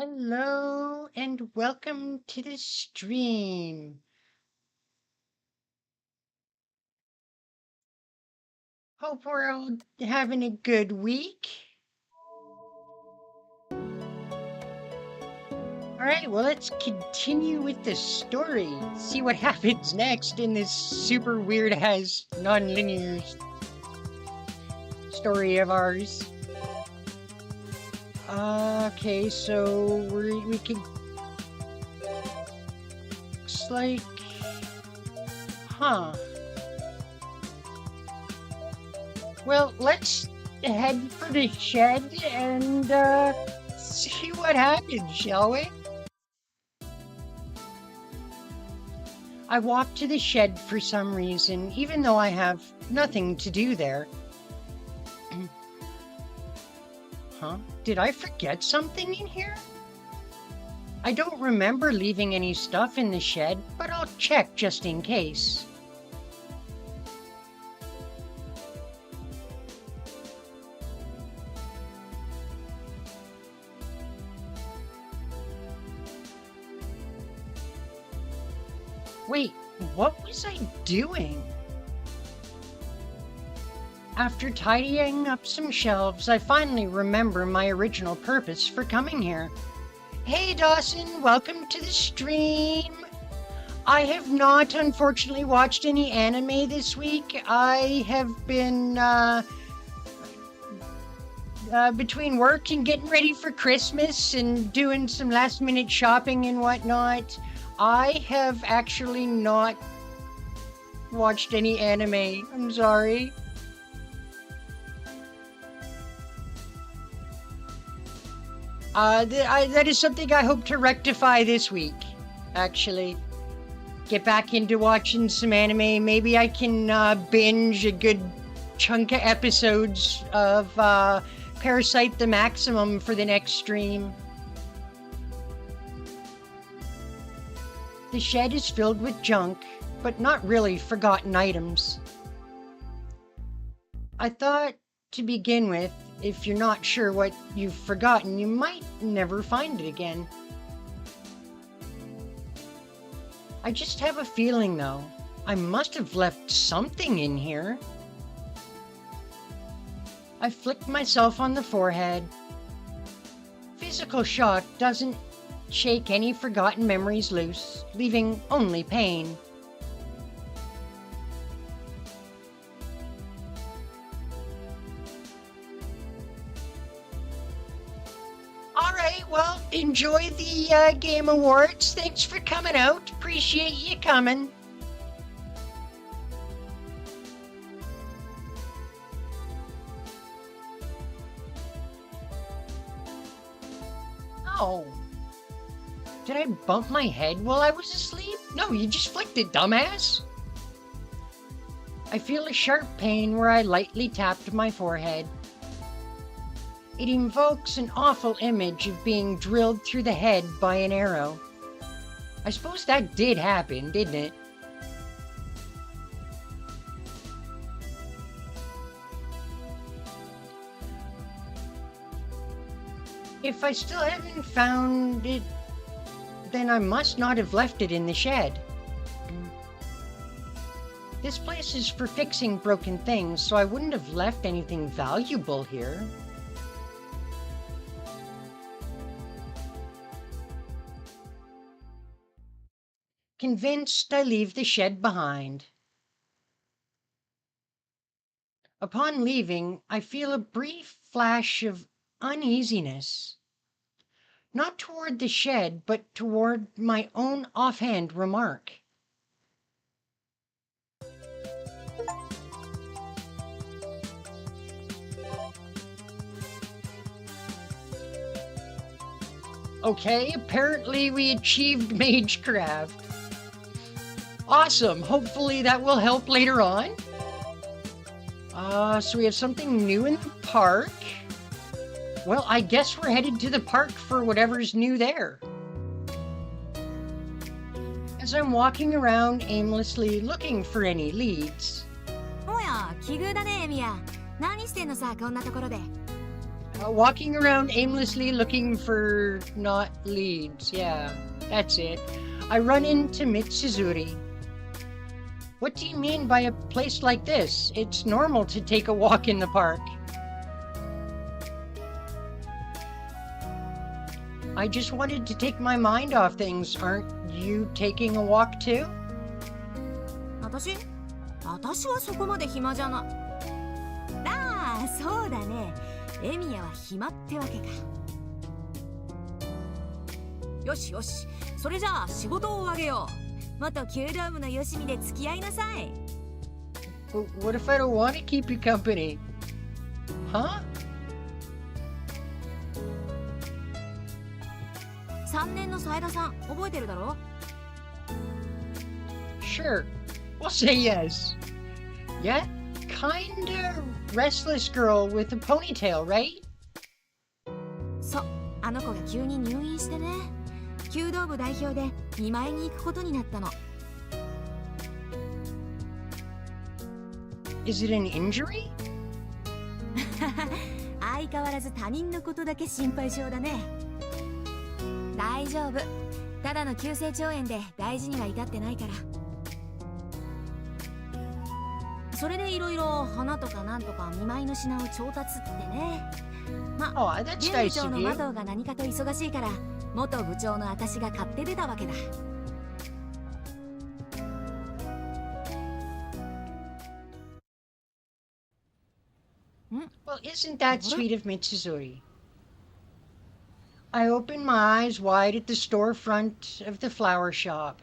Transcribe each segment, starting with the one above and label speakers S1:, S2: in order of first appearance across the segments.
S1: Hello and welcome to the stream. Hope we're all having a good week. All right, well, let's continue with the story. See what happens next in this super weird ass non-linear story of ours. Okay, so we can. Looks like, huh? Well, let's head for the shed and see what happens, shall we? I walked to the shed for some reason, even though I have nothing to do there. Huh? Did I forget something in here? I don't remember leaving any stuff in the shed, but I'll check just in case. Wait, what was I doing? After tidying up some shelves, I finally remember my original purpose for coming here. Hey Dawson, welcome to the stream! I have not, unfortunately, watched any anime this week. I have been, between work and getting ready for Christmas and doing some last-minute shopping and whatnot, I have actually not watched any anime. I'm sorry. That is something I hope to rectify this week, actually. Get back into watching some anime. Maybe I can binge a good chunk of episodes of Parasite the Maximum for the next stream. The shed is filled with junk, but not really forgotten items. I thought, to begin with, if you're not sure what you've forgotten, you might never find it again. I just have a feeling, though. I must have left something in here. I flicked myself on the forehead. Physical shock doesn't shake any forgotten memories loose, leaving only pain. Alright, well, enjoy the Game Awards. Thanks for coming out. Appreciate you coming. Oh. Did I bump my head while I was asleep? No, you just flicked it, dumbass. I feel a sharp pain where I lightly tapped my forehead. It invokes an awful image of being drilled through the head by an arrow. I suppose that did happen, didn't it? If I still haven't found it, then I must not have left it in the shed. This place is for fixing broken things, so I wouldn't have left anything valuable here. Convinced, I leave the shed behind. Upon leaving, I feel a brief flash of uneasiness. Not toward the shed, but toward my own offhand remark. Okay, apparently we achieved Magecraft. Awesome, hopefully that will help later on. So we have something new in the park. Well, I guess we're headed to the park for whatever's new there. As I'm walking around aimlessly looking for any leads.
S2: おや、奇遇だね、エミヤ。何してんのさ、こんなところで。
S1: Walking around aimlessly looking for not leads. Yeah, that's it. I run into Mitsuzuri. What do you mean by a place like this? It's normal to take a walk in the park. I just wanted to take my mind off things. Aren't you taking a walk too?
S2: 私はそこまで暇じゃな。ああ、そうだね。エミヤは暇ってわけか。よしよし、それじゃあ仕事をあげよう。元弓道部のよしみで付き合いなさい。
S1: What if I don't want to keep you company? Huh?
S2: 3年の斉田さん、覚えてるだろ？
S1: Sure. We'll say yes. Yeah? Kinda restless girl with a ponytail, right?
S2: そう、あの子が急に入院してね。弓道部代表で見舞いに行くことになったの。
S1: Is it an injury?
S2: 相変わらず他人のことだけ心配性だね。大丈夫。ただの急性腸炎で大事には至ってないから。それでいろいろ花とかなんとか見舞いの品を調達ってね。まあ、現部長の麻藤が何かと忙しいから元部長の私が買って出たわけだ。
S1: Well, isn't that sweet of Mitsuzuri? I opened my eyes wide at the storefront of the flower shop.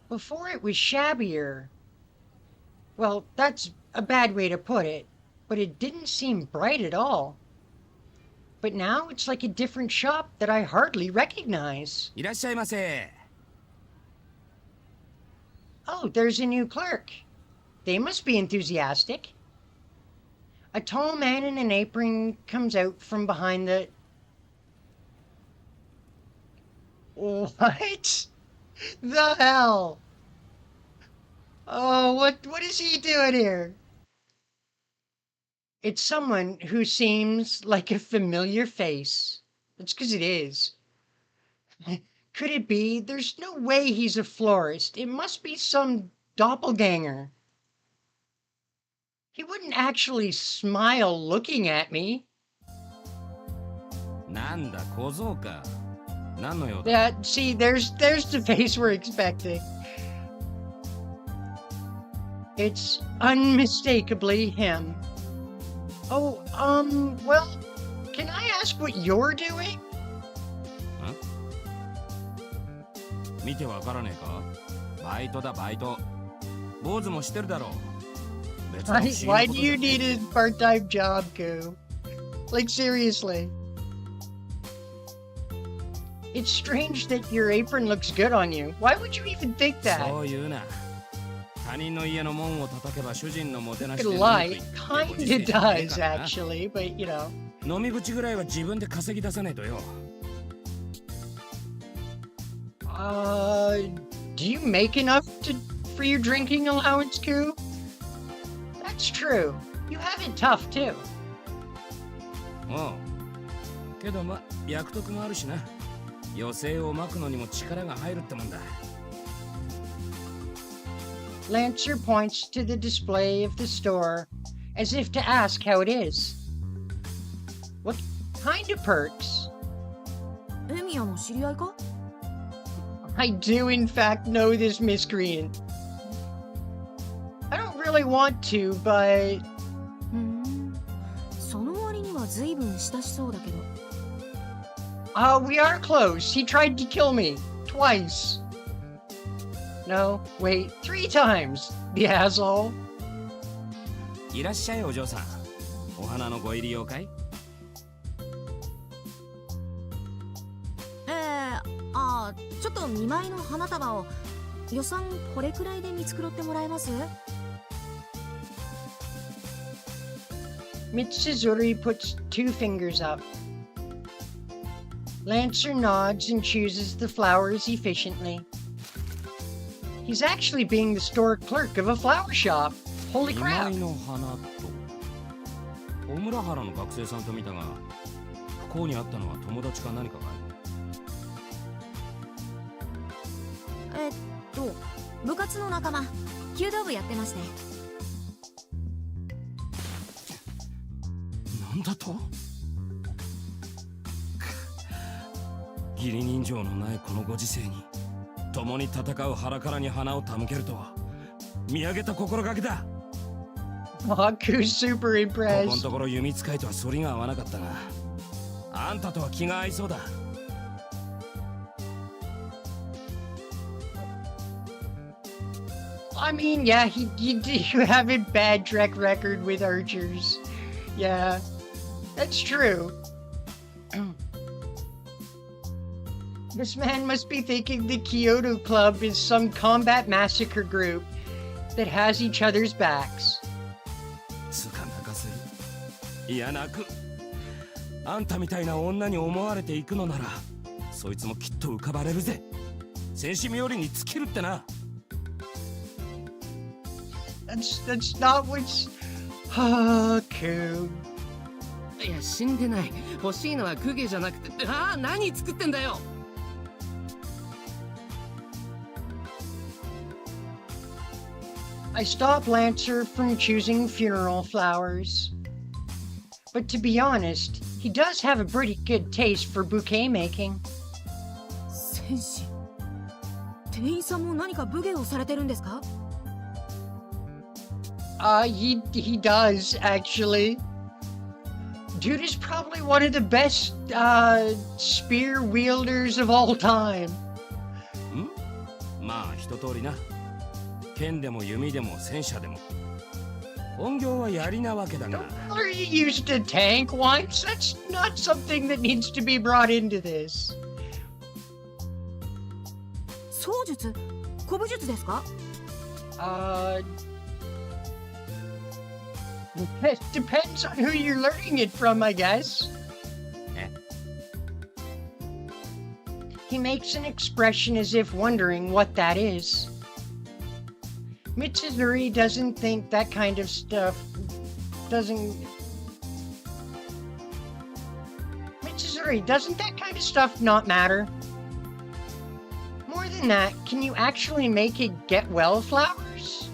S1: Before it was shabbier. Well, that's a bad way to put it, but it didn't seem bright at all. But now it's like a different shop that I hardly recognize.
S3: いらっしゃいませ。
S1: Oh, there's a new clerk. They must be enthusiastic. A tall man in an apron comes out from behind the... What the hell? Oh, what is he doing here? It's someone who seems like a familiar face. That's because it is. Could it be? There's no way he's a florist. It must be some doppelganger. He wouldn't actually smile looking at me.
S3: なんだ小僧か。何の用だ。
S1: Yeah, see, there's the face we're expecting. It's unmistakably him. Oh, well, can I ask what you're doing?
S3: 見てわからねえか。バイトだバイト。坊主もしてるだろう。
S1: Why do you need a part-time job, Koo? Like, seriously. It's strange that your apron looks good on you. Why would you even think that?
S3: そう言うな。他人の家の門を叩けば主人のもてなしで。
S1: Not gonna lie, it kinda does, actually, but you know.
S3: 飲み口ぐらいは自分で稼ぎ出さないとよ。
S1: Do you make enough for your drinking allowance, Koo? That's true. You have it tough, too.
S3: おう。けどま、役得もあるしな。余生をまくのにも力が入るってもんだ。
S1: Lancer points to the display of the store, as if to ask how it is. What kind of perks?
S2: エミヤの知り合いか？
S1: I do, in fact, know this miscreant. I don't really want to, but...
S2: その割には随分親しそうだけど。
S1: We are close. He tried to kill me. Twice. No, wait, 3 times. The asshole.
S3: いらっしゃいお嬢さん。お花のご入り用かい？
S2: ちょっと見舞いの花束を予算これくらいで見繕ってもらえます？
S1: Mitsuzuri puts 2 fingers up. Lancer nods and chooses the flowers efficiently. He's actually being the store clerk of a flower shop. Holy
S3: 見
S1: crap!
S3: 舞いの花と小村原の学生さんと見たが、不幸にあったのは友達か何かかい？
S2: 部活の仲間、弓道部やってまして。
S3: なんだと？義理人情のないこのご時世に共に戦う腹からに花を手向けるとは見上げた心がけだ。
S1: Haku's super
S3: ここの
S1: impressed.
S3: ところ弓使いとは反りが合わなかったが、あんたとは気が合いそうだ。
S1: I mean, yeah, you have a bad track record with archers. Yeah, that's true. This man must be thinking the Kyoto Club is some combat massacre group that has each other's backs.
S3: つか泣かせる。いや泣く。あんたみたいな女に思われていくのなら、そいつもきっと浮かばれるぜ。戦士冥利に尽きるってな。
S1: That's not what's... Haku.
S4: いや死んでない。欲しいのは公家じゃなくて、何作ってんだよ。
S1: I stopped Lancer from choosing funeral flowers. But to be honest, he does have a pretty good taste for bouquet making.
S2: 戦士、店員さんも何か武芸をされてるんですか？
S1: He does, actually. Dude is probably one of the best, spear wielders of all time.
S3: まあ一通りな。剣でも弓でも戦車でも本業は槍なわけだが。
S1: Or you used a tank once? That's not something that needs to be brought into this.
S2: 槍術、古武術ですか？
S1: Depends on who you're learning it from, I guess. He makes an expression as if wondering what that is. Mitsuzuri doesn't think that kind of stuff Mitsuzuri, doesn't that kind of stuff not matter? More than that, can you actually make it get well flowers?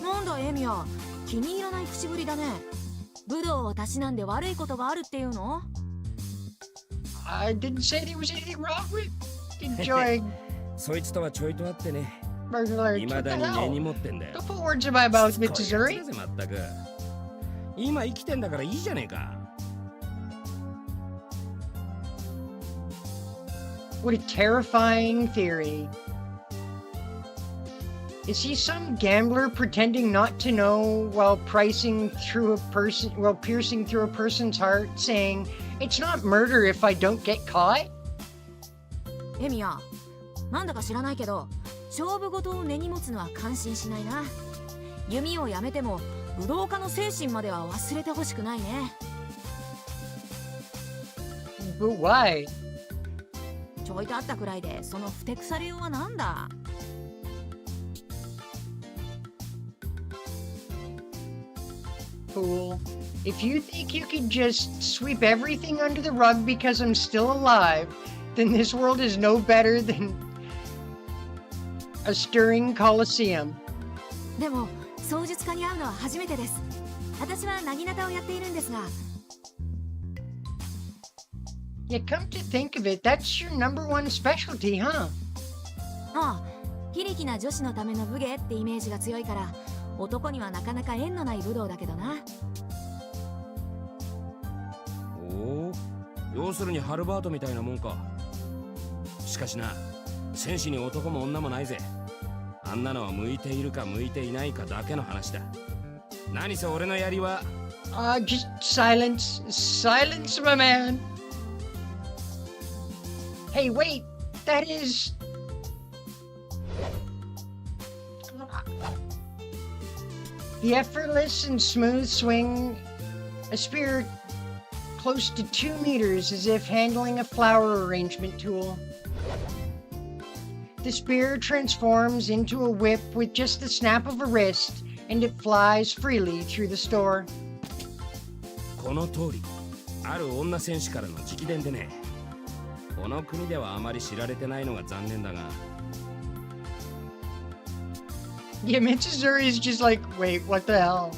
S2: なんだエミヤ、気に入らない口ぶりだね。武道をたしなんで悪いことがあるっていうの？
S1: I didn't say there was anything wrong with enjoying
S3: そいつとはちょいとあってね。
S1: burglary.
S3: 未だに根に持ってんだよ。
S1: Don't put words in my mouth,
S3: しつこい
S1: Mitsuzuri.
S3: やつだぜまったく。今生きてんだからいいじゃねえか。
S1: What a terrifying theory. Is he some gambler pretending not to know while piercing through a person's heart, saying, "It's not murder if I don't get caught"?
S2: エミヤ、なんだか知らないけど、勝負事を根に持つのは感心しないな。弓をやめても武道家の精神までは忘れてほしくないね。
S1: But why?
S2: ちょいとあったくらいでそのふてくされようはなんだ。
S1: Fool. If you think you can just sweep everything under the rug because I'm still alive, then this world is no better than a stirring coliseum.
S2: でも槍術家に会うのは初めてです。私はなぎなたをやっているんですが。
S1: Yeah, come to think of it, that's your number one specialty, huh?
S2: ああ、非力な女子のための武芸ってイメージが強いから、男にはなかなか縁のない武道だけどな。
S3: おお、要するにハルバートみたいなもんか。しかしな、戦士に男も女もないぜ。あんなのは向いているか向いていないかだけの話だ。何せ俺の槍は。
S1: Just silence. Silence, my man. Hey, wait. That is... The effortless and smooth swing a spear close to 2 meters as if handling a flower arrangement tool. The spear transforms into a whip with just the snap of a wrist, and it flies freely through the store.
S3: この通り、ある女戦士からの直伝でね。この国ではあまり知られてないのが残念だが。
S1: Yeah, Mitsuzuri is just like, wait, what the hell?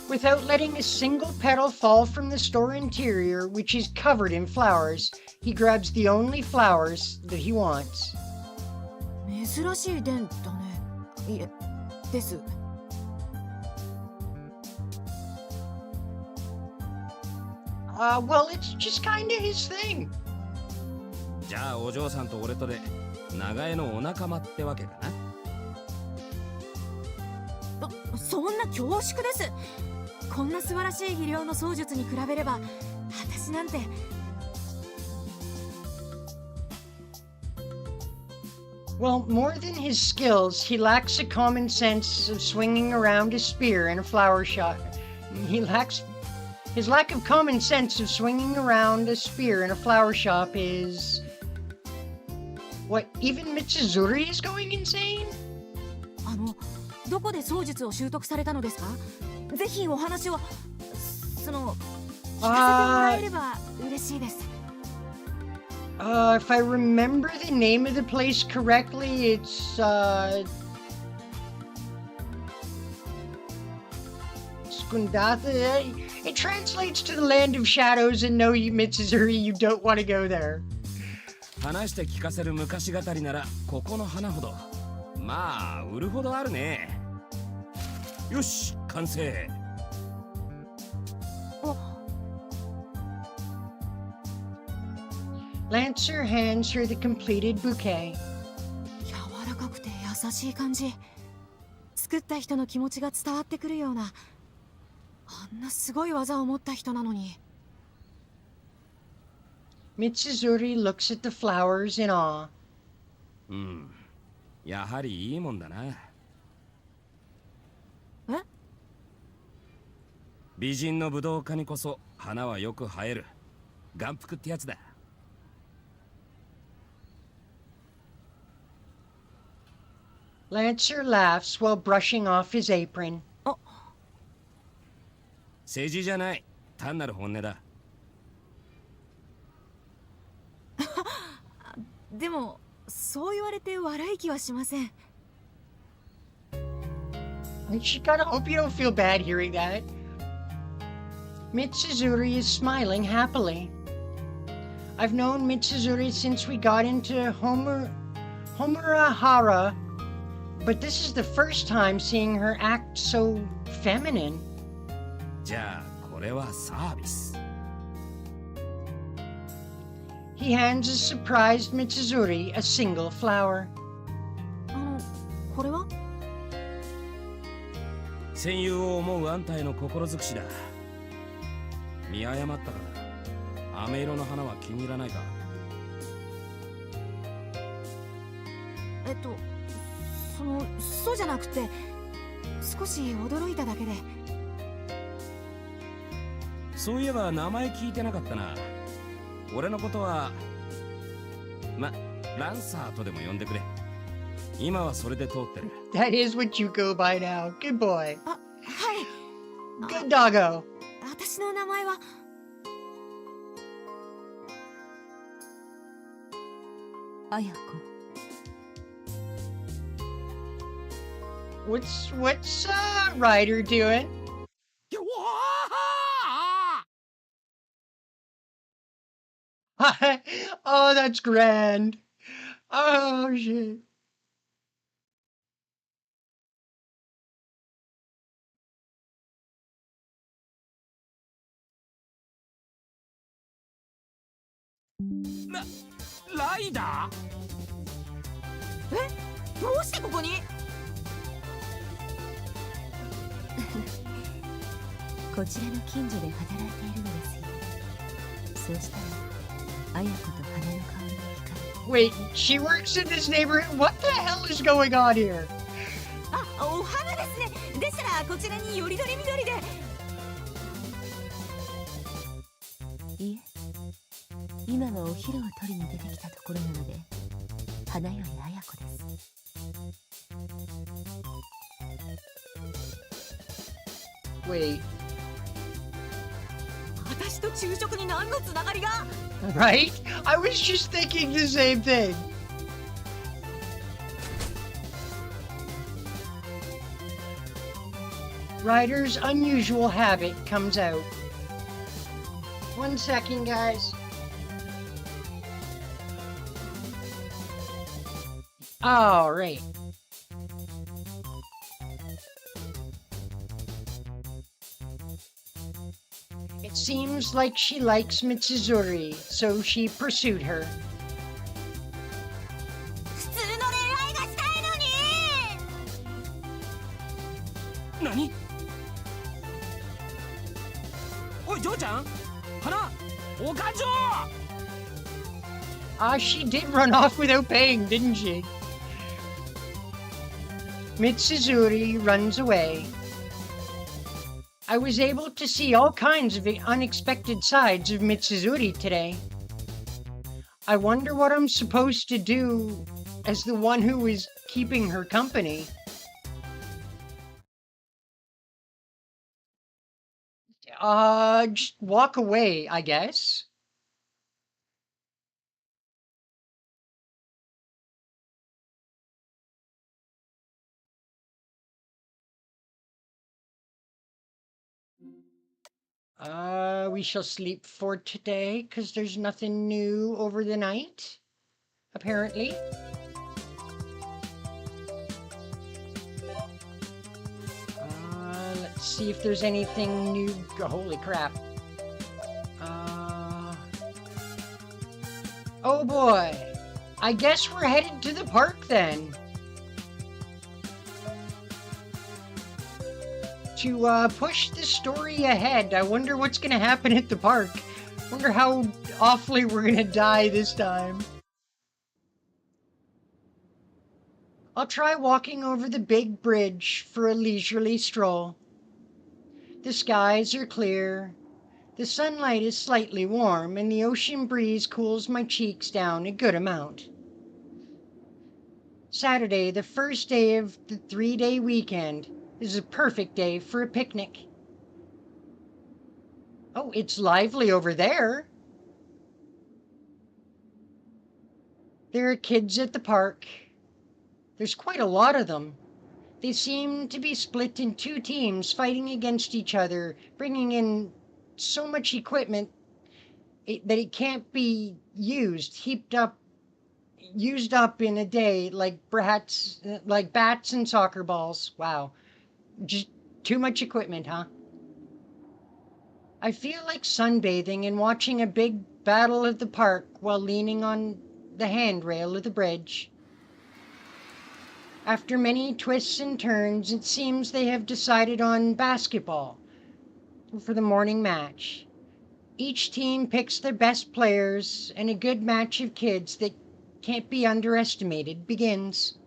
S1: Without letting a single petal fall from the store interior, which is covered in flowers, he grabs the only flowers that he wants.
S2: 珍しい伝だね。いえ、です。
S1: Well, it's just kinda his thing.
S3: じゃあお嬢さんと俺とで長江のお仲間ってわけかな。
S2: そんな恐縮です。こんな素晴らしい技量の槍術に比べれば、私なんて。
S1: Well, more than his skills, he lacks a common sense of swinging around a spear in a flower shop. His lack of common sense of swinging around a spear in a flower shop is... What, even Mitsuzuri is going insane?
S2: どこで槍術を習得されたのですか？ぜひお話を、聞かせてもらえれば嬉しいです。
S1: If I remember the name of the place correctly, it's, Skundata. It translates to the land of shadows, and no, you Mitsuzuri, you don't want to go there.
S3: 話して聞かせる昔語りならここの花ほど、まあ売るほどあるね。よし、完成。
S1: Lancer hands her the completed bouquet.
S2: 柔らかくて優しい感じ。作った人の気持ちが伝わってくるような、あんなすごい技を持った人なのに。
S1: Mitsuzuri looks at the flowers in awe.
S3: うん、やはりいいもんだな。
S2: え？
S3: 美人の武道家にこそ花はよく映える。眼福ってやつだ。
S1: Lancer laughs while brushing off his apron.
S3: 政治じゃない、単なる本音だ。
S2: でもそう言われて笑い気はしません。
S1: I just gotta hope you don't feel bad hearing that. Mitsuzuri is smiling happily. I've known Mitsuzuri since we got into Homurahara, but this is the first time seeing her act so feminine.
S3: じゃあこれはサービス。
S1: He hands a surprised Mitsuzuri a single flower.
S2: これは？
S3: 戦友を思うあんたへの心尽くしだ。見誤ったから。飴色の花は気に入らないか？
S2: そうじゃなくて、少し驚いただけで。
S3: そういえば名前聞いてなかったな。俺のことはランサーとでも呼んでくれ。今はそれで通ってる。
S1: That is what you go by now. Good boy.
S2: はい。
S1: Good doggo.
S2: 私の名前は綾子。
S1: What's Ryder doing? Oh, that's grand. Oh, shit.
S3: Ryder?
S2: どうしてここに？
S5: こちらの近所で働いているのですよ。そうしたら綾子と花の香りが光る。
S1: Wait, she works in this neighborhood? What the hell is going on here?
S2: お花ですね。でしたらこちらによりどりみどりで。
S5: いえ、今はお昼を取りに出てきたところなので、花より綾子です。
S1: Wait.
S2: 私と昼食に何のつながりが
S1: Right? I was just thinking the same thing. Ryder's unusual habit comes out. 1 second, guys. All right. It seems like she likes Mitsuzuri, so she pursued her.
S2: 普通の恋愛がしたいのに
S3: 何？おい、嬢ちゃん、花、おかじょう。
S1: She did run off without paying, didn't she? Mitsuzuri runs away. I was able to see all kinds of unexpected sides of Mitsuzuri today. I wonder what I'm supposed to do as the one who is keeping her company. Just walk away, I guess. We shall sleep for today, because there's nothing new over the night, apparently. Let's see if there's anything new. Oh, holy crap. Oh boy. I guess we're headed to the park then. To push the story ahead, I wonder what's gonna happen at the park. Wonder how awfully we're gonna die this time. I'll try walking over the big bridge for a leisurely stroll. The skies are clear, the sunlight is slightly warm, and the ocean breeze cools my cheeks down a good amount. Saturday, the first day of the 3-day weekend, is a perfect day for a picnic. Oh, it's lively over there. There are kids at the park. There's quite a lot of them. They seem to be split in 2 teams fighting against each other, bringing in so much equipment that it can't be used, used up in a day like bats and soccer balls. Wow. Just too much equipment, huh? I feel like sunbathing and watching a big battle at the park while leaning on the handrail of the bridge. After many twists and turns, it seems they have decided on basketball for the morning match. Each team picks their best players, and a good match of kids that can't be underestimated begins.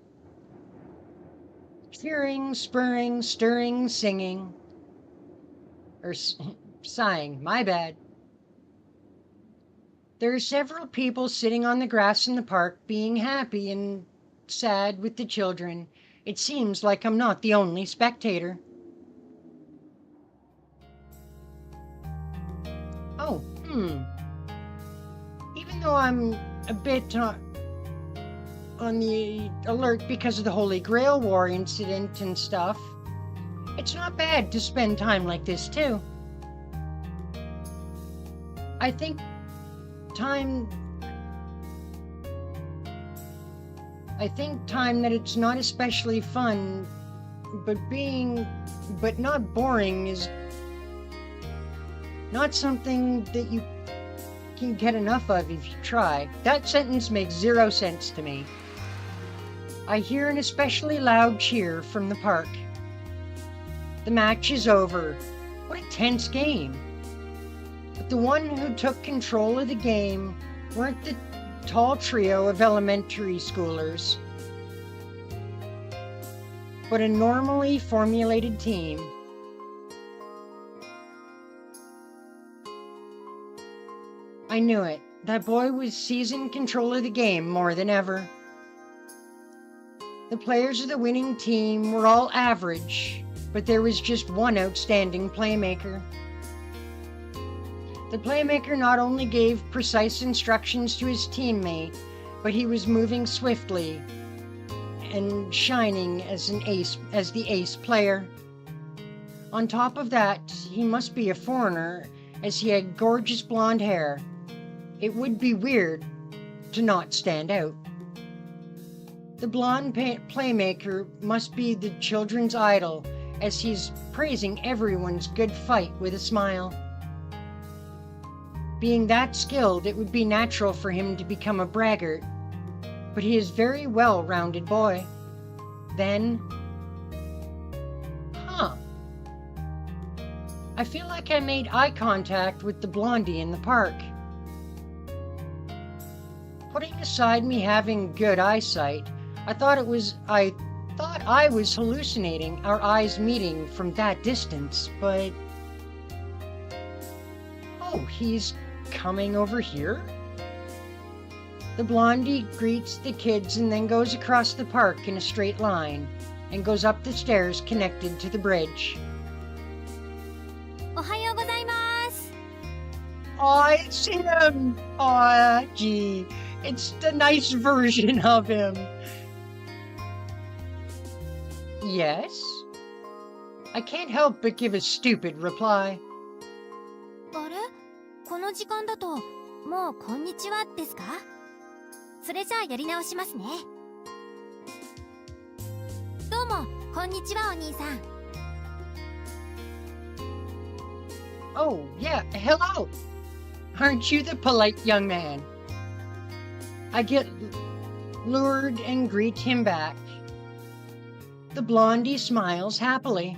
S1: Cheering, spurring, stirring, singing. Or sighing, my bad. There are several people sitting on the grass in the park being happy and sad with the children. It seems like I'm not the only spectator. Oh, Even though I'm a bit on the alert because of the Holy Grail War incident and stuff, it's not bad to spend time like this too. I think time that it's not especially fun, but not boring is not something that you can get enough of if you try. That sentence makes 0 sense to me. I hear an especially loud cheer from the park. The match is over. What a tense game. But the one who took control of the game weren't the tall trio of elementary schoolers, but a normally formulated team. I knew it. That boy was seizing control of the game more than ever. The players of the winning team were all average, but there was just one outstanding playmaker. The playmaker not only gave precise instructions to his teammate, but he was moving swiftly and shining as the ace player. On top of that, he must be a foreigner, as he had gorgeous blonde hair. It would be weird to not stand out. The blonde playmaker must be the children's idol, as he's praising everyone's good fight with a smile. Being that skilled, it would be natural for him to become a braggart, but he is a very well-rounded boy. Then, I feel like I made eye contact with the blondie in the park. Putting aside me having good eyesight, I thought I was hallucinating our eyes meeting from that distance, but... Oh, he's coming over here? The blondie greets the kids and then goes across the park in a straight line and goes up the stairs connected to the bridge.
S2: Ohayou gozaimasu.
S1: Oh, it's him! Oh, gee. It's the nice version of him. Yes? I can't help but give a stupid reply.
S2: あれ？この時間だと、もうこんにちはですか？それじゃあやり直しますね。どうも、こんにちはお兄さん。
S1: Oh, yeah, hello! Aren't you the polite young man? I get lured and greet him back. The blondie smiles happily.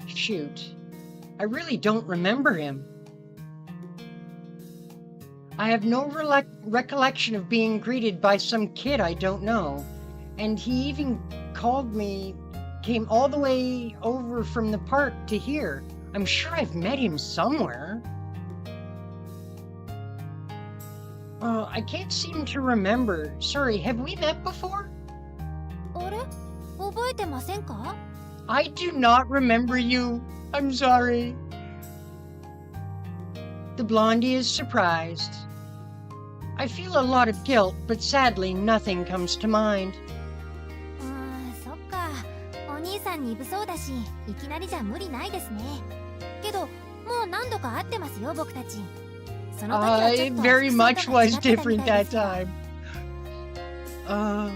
S1: Shoot, I really don't remember him. I have no recollection of being greeted by some kid I don't know, and he even came all the way over from the park to here. I'm sure I've met him somewhere. I can't seem to remember. Sorry, have we met before?
S2: あれ？覚えてませんか？
S1: I do not remember you. I'm sorry. The blondie is surprised. I feel a lot of guilt, but sadly nothing comes to mind.
S2: そっか。お兄さん鈍そうだし、いきなりじゃ無理ないですね。けど、もう何度か会ってますよ、僕たち。その時はちょっ
S1: It
S2: と
S1: very
S2: 服装が
S1: much was
S2: 違ってたみ
S1: different
S2: たい
S1: that
S2: ですが。
S1: time.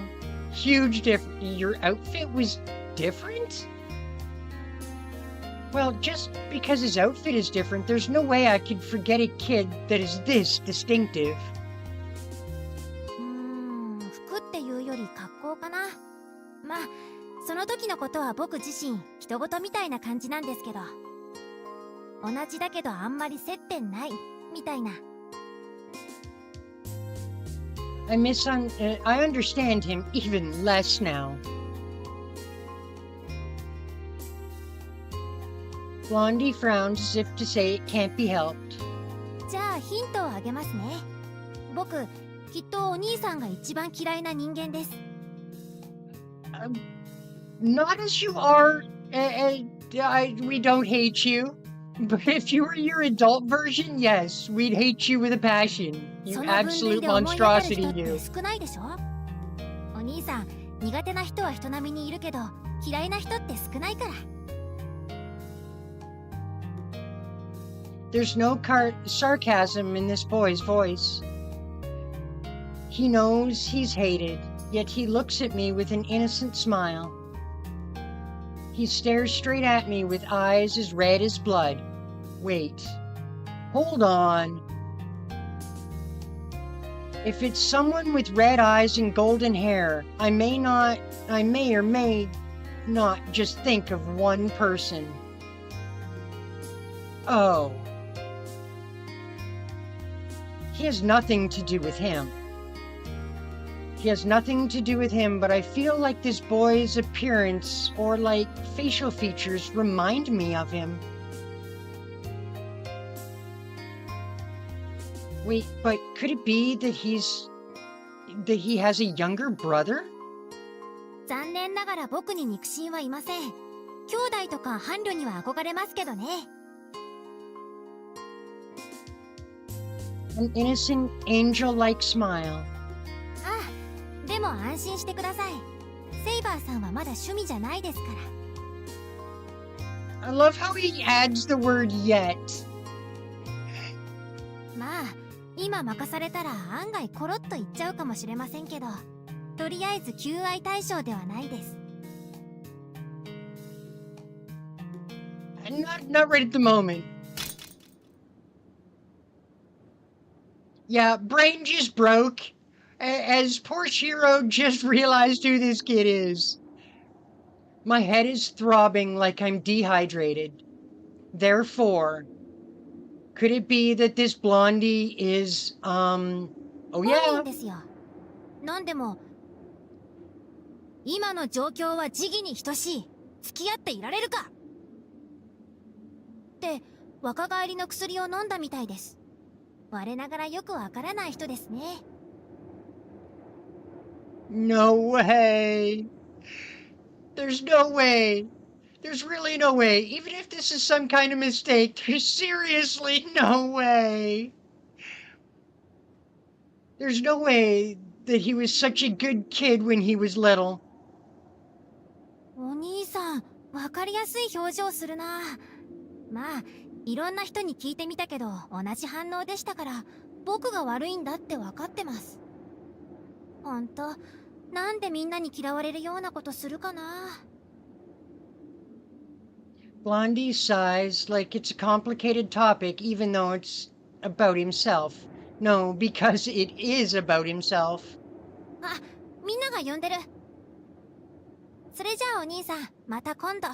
S1: Huge difference. Your outfit was different? Well, just because his outfit is different, there's no way I could forget a kid that is this distinctive.
S2: 服っていうより格好かな。まあ、その時のことは僕自身、人事みたいな感じなんですけど。同じだけどあんまり接点ない、みたいな。
S1: I understand him even less now. Blondie frowns as if to say it can't be helped.
S2: じゃあヒントをあげますね。僕、きっとお兄さんが一番嫌いな人間です。
S1: Not as you are. We don't hate you. But if you were your adult version, yes, we'd hate you with a passion. You
S2: その分類
S1: absolute
S2: で思い当たる人
S1: monstrosity,
S2: って
S1: you.
S2: 少ないでしょ？お兄さん、苦手な人は人並みにいるけど、嫌いな人って少ないから。
S1: There's no sarcasm in this boy's voice. He knows he's hated, yet he looks at me with an innocent smile. He stares straight at me with eyes as red as blood. Wait. Hold on. If it's someone with red eyes and golden hair, I may or may not just think of one person. Oh. He has nothing to do with him. He has nothing to do with him, but I feel like this boy's appearance or like facial features remind me of him. Wait, but could it be that that he has a younger brother?
S2: 残念ながら僕に肉親はいません。兄弟とか伴侶には憧れますけどね。
S1: An innocent, angel-like smile.
S2: ああ、でも安心してください。セイバーさんはまだ趣味じゃないですから。
S1: I love how he adds the word yet.
S2: まあ、今任されたら案外コロッと言っちゃうかもしれませんけど、とりあえず求愛対象ではないです。
S1: Not right at the moment. Yeah, brain just broke. As poor Shiro just realized who this kid is. My head is throbbing like I'm dehydrated. Therefore, could it be that this blondie is, oh
S2: いい
S1: yeah.
S2: んですよ。なんでも、今の状況は時期に等しい。付き合っていられるかって、若返りの薬を飲んだみたいです。我ながらよくわからない人ですね。
S1: No way. There's no way. There's really no way. Even if this is some kind of mistake, there's seriously no way. There's no way that he was such a good kid when he was little.
S2: お兄さん、わかりやすい表情するな。まあ、いろんな人に聞いてみたけど、同じ反応でしたから、僕が悪いんだってわかってます。ほんと、なんでみんなに嫌われるようなことするかな。
S1: Blondie sighs like it's a complicated topic, even though it's about himself. No, because it is about himself.
S2: あ、みんなが呼んでる。それじゃあお兄さん、また今度。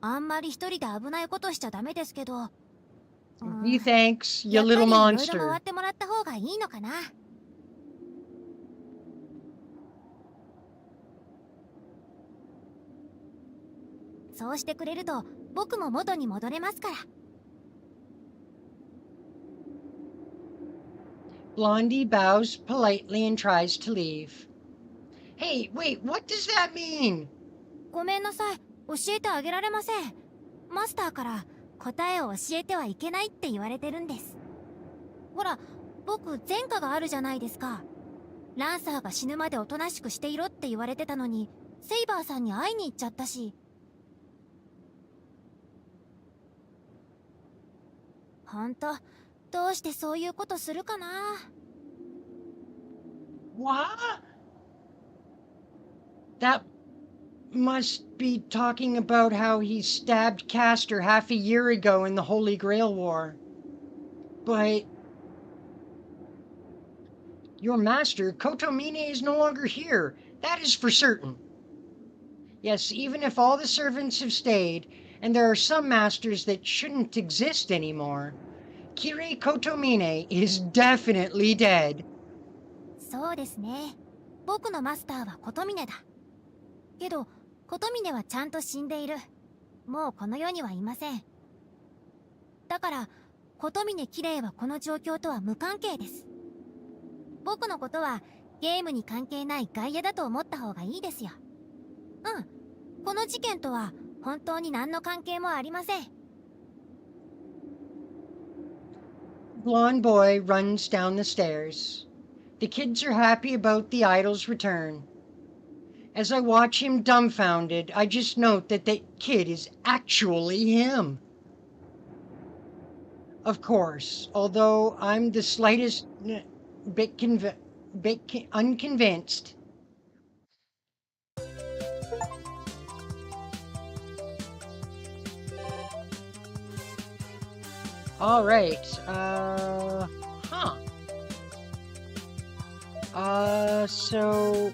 S2: あんまり一人で危ないことしちゃダメですけど。
S1: He thanks, you
S2: やっぱり
S1: little
S2: いろいろ
S1: monster.
S2: 回ってもらった方がいいのかな。そうしてくれると僕も元に戻れますから。
S1: Blondie bows politely and tries to leave. Hey, wait, what does that mean?
S2: ごめんなさい、教えてあげられません。マスターから答えを教えてはいけないって言われてるんです。ほら、僕前科があるじゃないですか。ランサーが死ぬまでおとなしくしていろって言われてたのに、セイバーさんに会いに行っちゃったし。ほんと、どうしてそういうことするかな。
S1: What? That must be talking about how he stabbed Castor half a year ago in the Holy Grail War. But your master, Kotomine, is no longer here. That is for certain. Yes, even if all the servants have stayed, and there are some masters that shouldn't exist anymore, Kirei Kotomine is definitely dead.
S2: そうですね。僕のマスターは琴峰だ。けど、琴峰はちゃんと死んでいる。もうこの世にはいません。だから、琴峰綺麗はこの状況とは無関係です。僕のことはゲームに関係ない外野だと思った方がいいですよ。うん。この事件とは本当に何の関係もありません。
S1: Blonde boy runs down the stairs. The kids are happy about the idol's return. As I watch him dumbfounded, I just note that that kid is actually him. Of course, although I'm the slightest bit unconvinced. All right, so...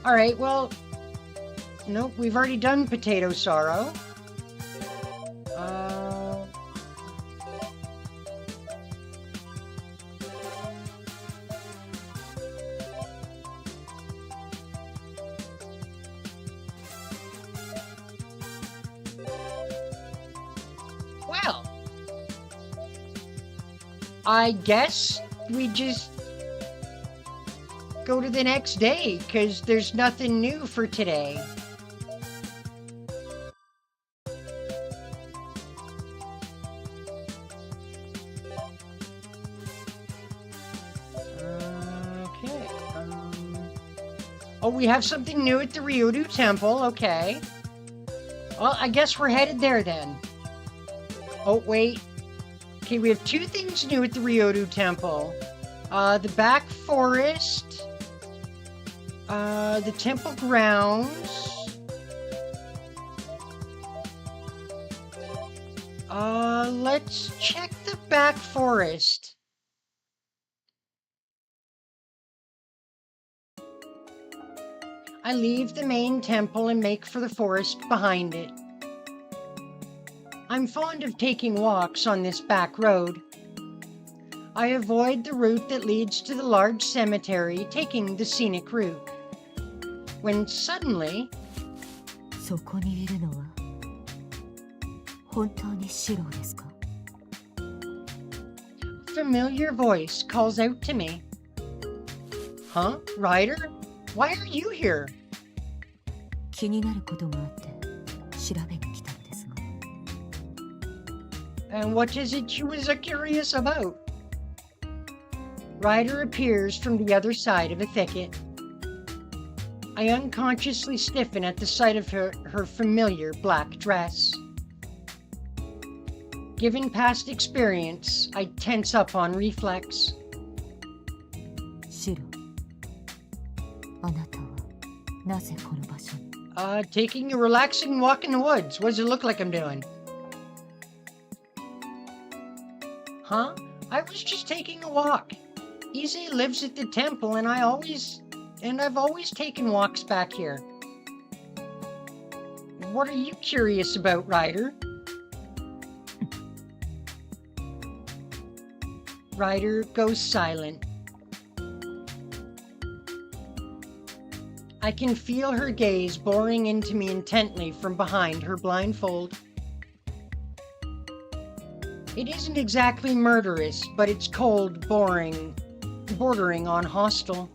S1: All right, well, nope, we've already done Potato Sorrow. I guess we just go to the next day, because there's nothing new for today. Okay. Oh, we have something new at the Ryodu Temple. Okay. Well, I guess we're headed there then. Oh, wait. Okay, we have two things new at the Ryodu Temple. The back forest. The temple grounds. Let's check the back forest. I leave the main temple and make for the forest behind it. I'm fond of taking walks on this back road. I avoid the route that leads to the large cemetery, taking the scenic route. When suddenly...
S5: そこにいるのは本当にシロですか?
S1: A familiar voice calls out to me. Huh? Ryder? Why are you here?
S5: 気になることがあって調べに来たのですが。
S1: And what is it you was curious about? Ryder appears from the other side of a thicket. I unconsciously stiffen at the sight of her familiar black dress. Given past experience, I tense up on reflex.
S5: シロ、あなたはなぜこの場所に?
S1: Taking a relaxing walk in the woods. What does it look like I'm doing? Huh? I was just taking a walk. Ise lives at the temple, and I've always taken walks back here. What are you curious about, Ryder? Ryder goes silent. I can feel her gaze boring into me intently from behind her blindfold. It isn't exactly murderous, but it's cold, boring, bordering on hostile.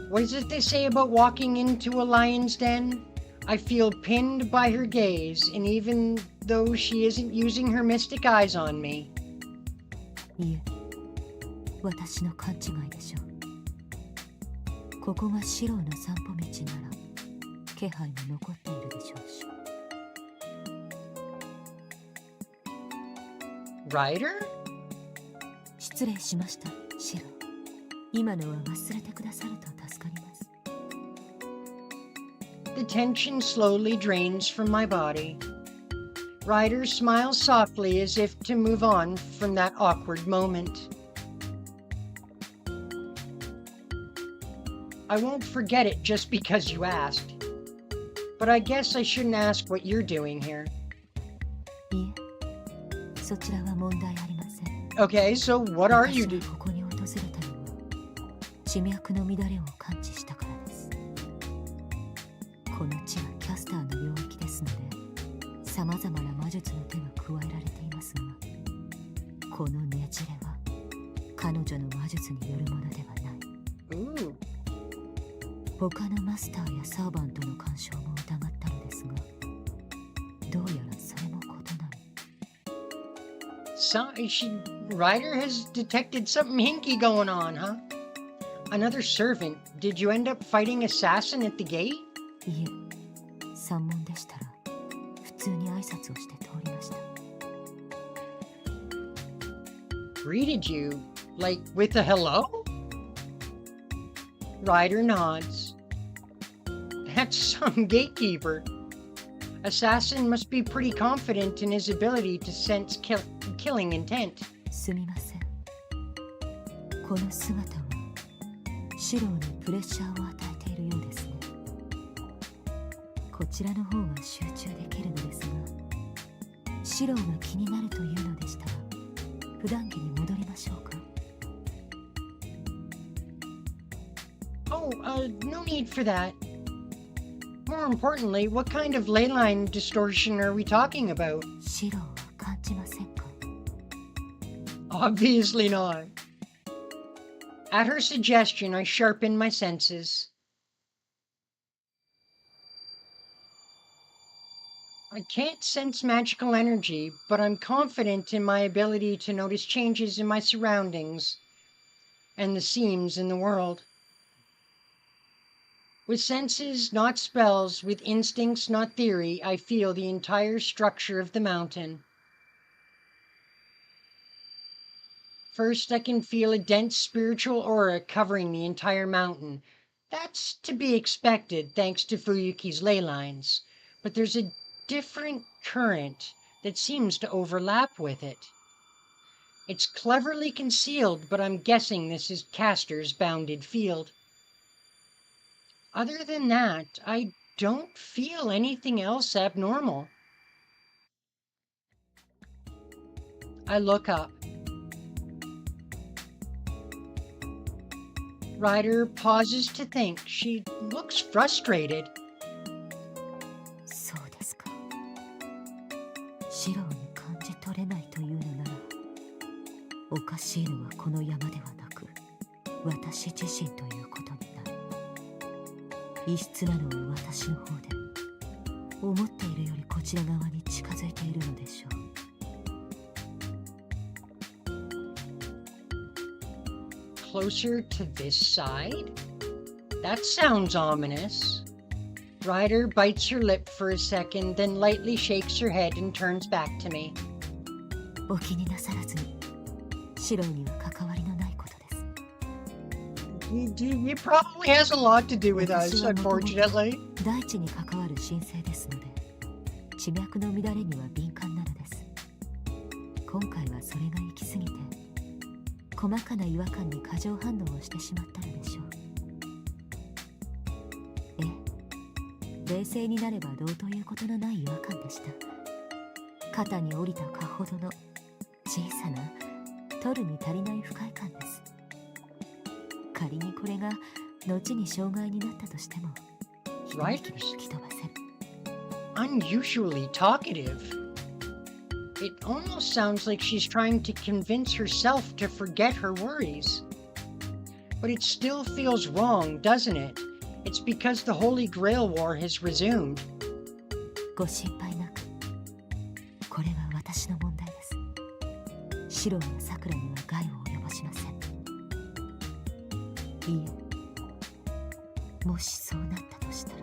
S1: What is it they say about walking into a lion's den? I feel pinned by her gaze, and even though she isn't using her mystic eyes on me.
S5: いえ、私の勘違いでしょう。ここがシロの散歩道なら気配も残っているでしょうし。
S1: Ryder?
S5: 失礼しました、シロ。今のは忘れてくださると助かります。
S1: The tension slowly drains from my body. Ryder smiles softly as if to move on from that awkward moment. I won't forget it just because you asked. But I guess I shouldn't ask what you're doing here.
S5: いえ、そちらは問題ありません。
S1: Okay, so what are you doing?
S5: 私がここに訪れたのは地脈の乱れを感知したからです。この地はキャスターの領域ですので、さまざまな魔術の手が加えられていますが、このねじれは彼女の魔術によるものではない。
S1: Ooh.
S5: 他のマスターやサーバントの干渉も疑ったのですが、どうやらそれも異なる。
S1: Ryder has detected something hinky going on, huh? Another servant. Did you end up fighting assassin at the gate?
S5: いえ、山門でしたら普通に挨拶をして通りました。
S1: Greeted you? Like with a hello? Ryder nods. That's some gatekeeper. Assassin must be pretty confident in his ability to sense killing intent.
S5: すみません。この姿はシローにプレッシャーを与えているようですね。こちらの方が集中できるのですが、シローが気になるというのでしたら、普段着に戻りましょうか。
S1: Oh, no need for that. More importantly, what kind of ley line distortion are we talking about?
S5: 白は感じませんか？
S1: Obviously not. At her suggestion, I sharpened my senses. I can't sense magical energy, but I'm confident in my ability to notice changes in my surroundings and the seams in the world. With senses, not spells, with instincts, not theory, I feel the entire structure of the mountain. First, I can feel a dense spiritual aura covering the entire mountain. That's to be expected thanks to Fuyuki's ley lines, but there's a different current that seems to overlap with it. It's cleverly concealed, but I'm guessing this is Castor's bounded field. Other than that, I don't feel anything else abnormal. I look up. Ryder pauses to think. She looks frustrated.
S5: そうですか。白に感じ取れないというのなら、おかしいのはこの山ではなく、私自身ということになる。異質なのは私の方で、思っているよりこちら側に近づいているのでしょう。
S1: Closer to this side? That sounds ominous. Ryder bites her lip for a second, then lightly shakes her head and turns back to me.
S5: お気になさらずに、白には関わりのないことです。
S1: It probably has a lot to do with us, unfortunately.
S5: 大地に関わる神聖ですので、地脈の乱れには敏感なのです。今回はそれが行き過ぎて、細かな違和感に過剰反応をしてしまったのでしょう。ええ、冷静になればどうということのない違和感でした。肩に降りたかほどの小さな取るに足りない不快感です。仮にこれが後に障害になったとしても、
S1: Right?
S5: 吹き飛ばせる。
S1: Unusually talkative.It almost sounds like she's trying to convince herself to forget her worries. But it still feels wrong, doesn't it? It's because the Holy Grail War has resumed.
S5: ご心配なく。これは私の問題です。白や桜には害を及ぼしません。いいえ、もしそうなったとしたら、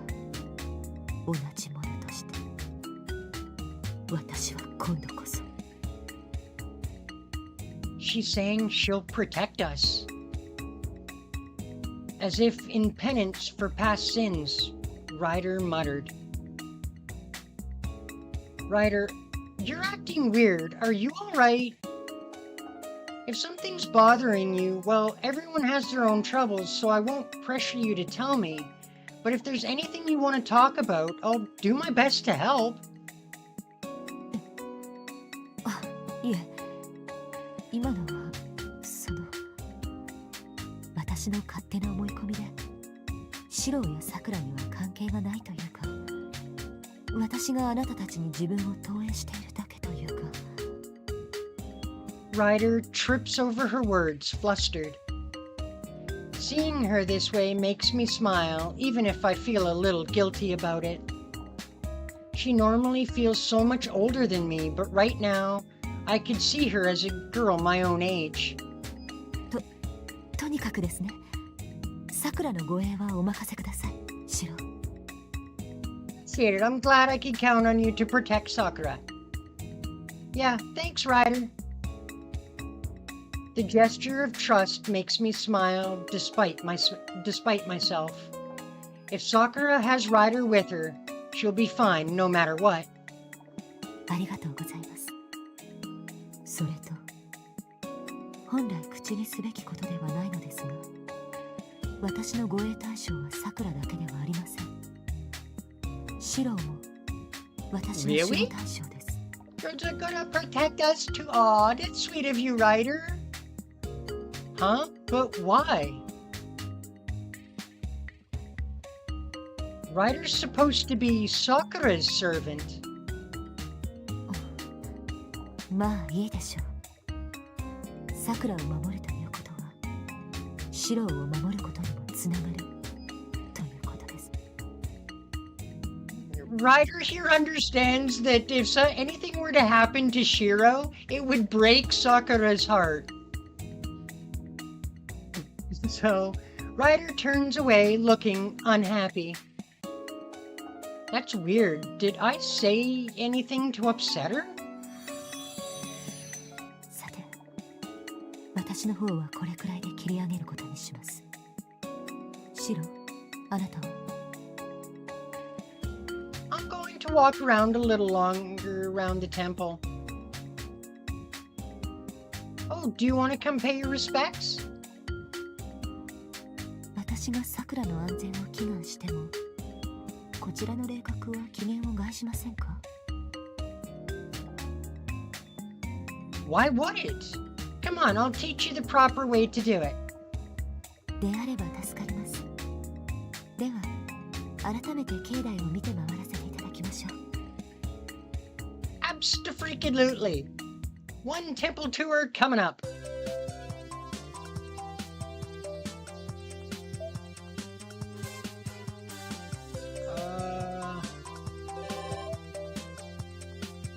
S5: 同じものとして、私は今度こそ。
S1: She's saying she'll protect us. As if in penance for past sins, Ryder muttered. Ryder, you're acting weird. Are you alright? If something's bothering you, well, everyone has their own troubles, so I won't pressure you to tell me. But if there's anything you want to talk about, I'll do my best to help.
S5: あ、いえ、今のは、私の勝手な思い込みで、白や桜には関係がないというか、私があなたたちに自分を投影しているだけというか。
S1: Ryder trips over her words, flustered. Seeing her this way makes me smile, even if I feel a little guilty about it. She normally feels so much older than me, but right now, I could see her as a girl my own age.
S5: とにかくですね、桜の護衛はお任せください、白。
S1: See it, I'm glad I could count on you to protect Sakura. Yeah, thanks, Ryder. The gesture of trust makes me smile despite myself. If Sakura has Ryder with her, she'll be fine no matter what.
S5: ありがとうございます。それと、本来口にすべきことではないのですが、私の護衛対象は桜だけではありません。白も私の守護対象です。
S1: You're gonna protect us too? Aw, that's sweet of you, Ryder. Huh? But why? Ryder's supposed to be Sakura's servant.
S5: まあいいでしょう。さくらを守るということは、シロを守ることにもつながるということです。
S1: Ryder here understands that if anything were to happen to Shiro, it would break Sakura's heart. So, Ryder turns away, looking unhappy. That's weird. Did I say anything to upset her?
S5: さて、私の方はこれくらいで切り上げることにします。シロ、あなたは
S1: I'm going to walk around a little longer around the temple. Oh, do you want to come pay your respects?
S5: 私がさくらの安全を祈願しても、こちらの霊格は機嫌を害しませんか？
S1: Why would it? Come on, I'll teach you the proper way to do it.
S5: であれば助かります。では、改めて境内を見て回らせていただきましょう。
S1: Abso-freaking-lutely. One temple tour coming up.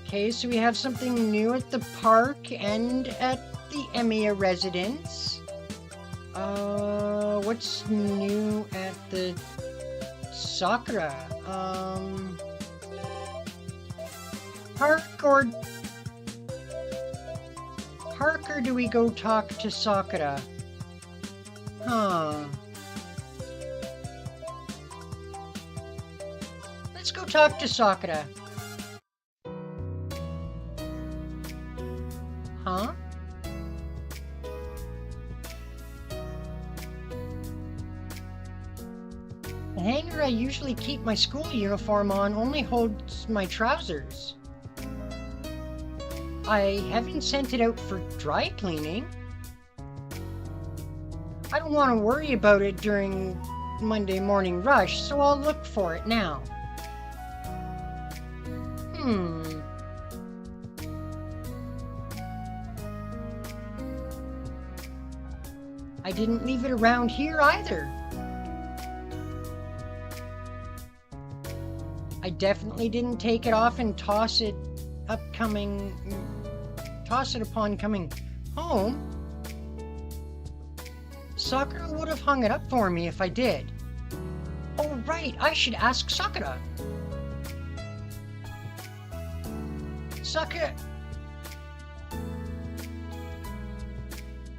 S1: Okay, so we have something new at the park and at the Emiya residence. What's new at the Sakura? Park or do we go talk to Sakura? Huh. Let's go talk to Sakura. Huh? The hanger I usually keep my school uniform on only holds my trousers. I haven't sent it out for dry cleaning. I don't want to worry about it during Monday morning rush, so I'll look for it now. I didn't leave it around here either. I definitely didn't take it off and toss it upon coming home. Sakura would have hung it up for me if I did. Oh right, I should ask Sakura. Sakura...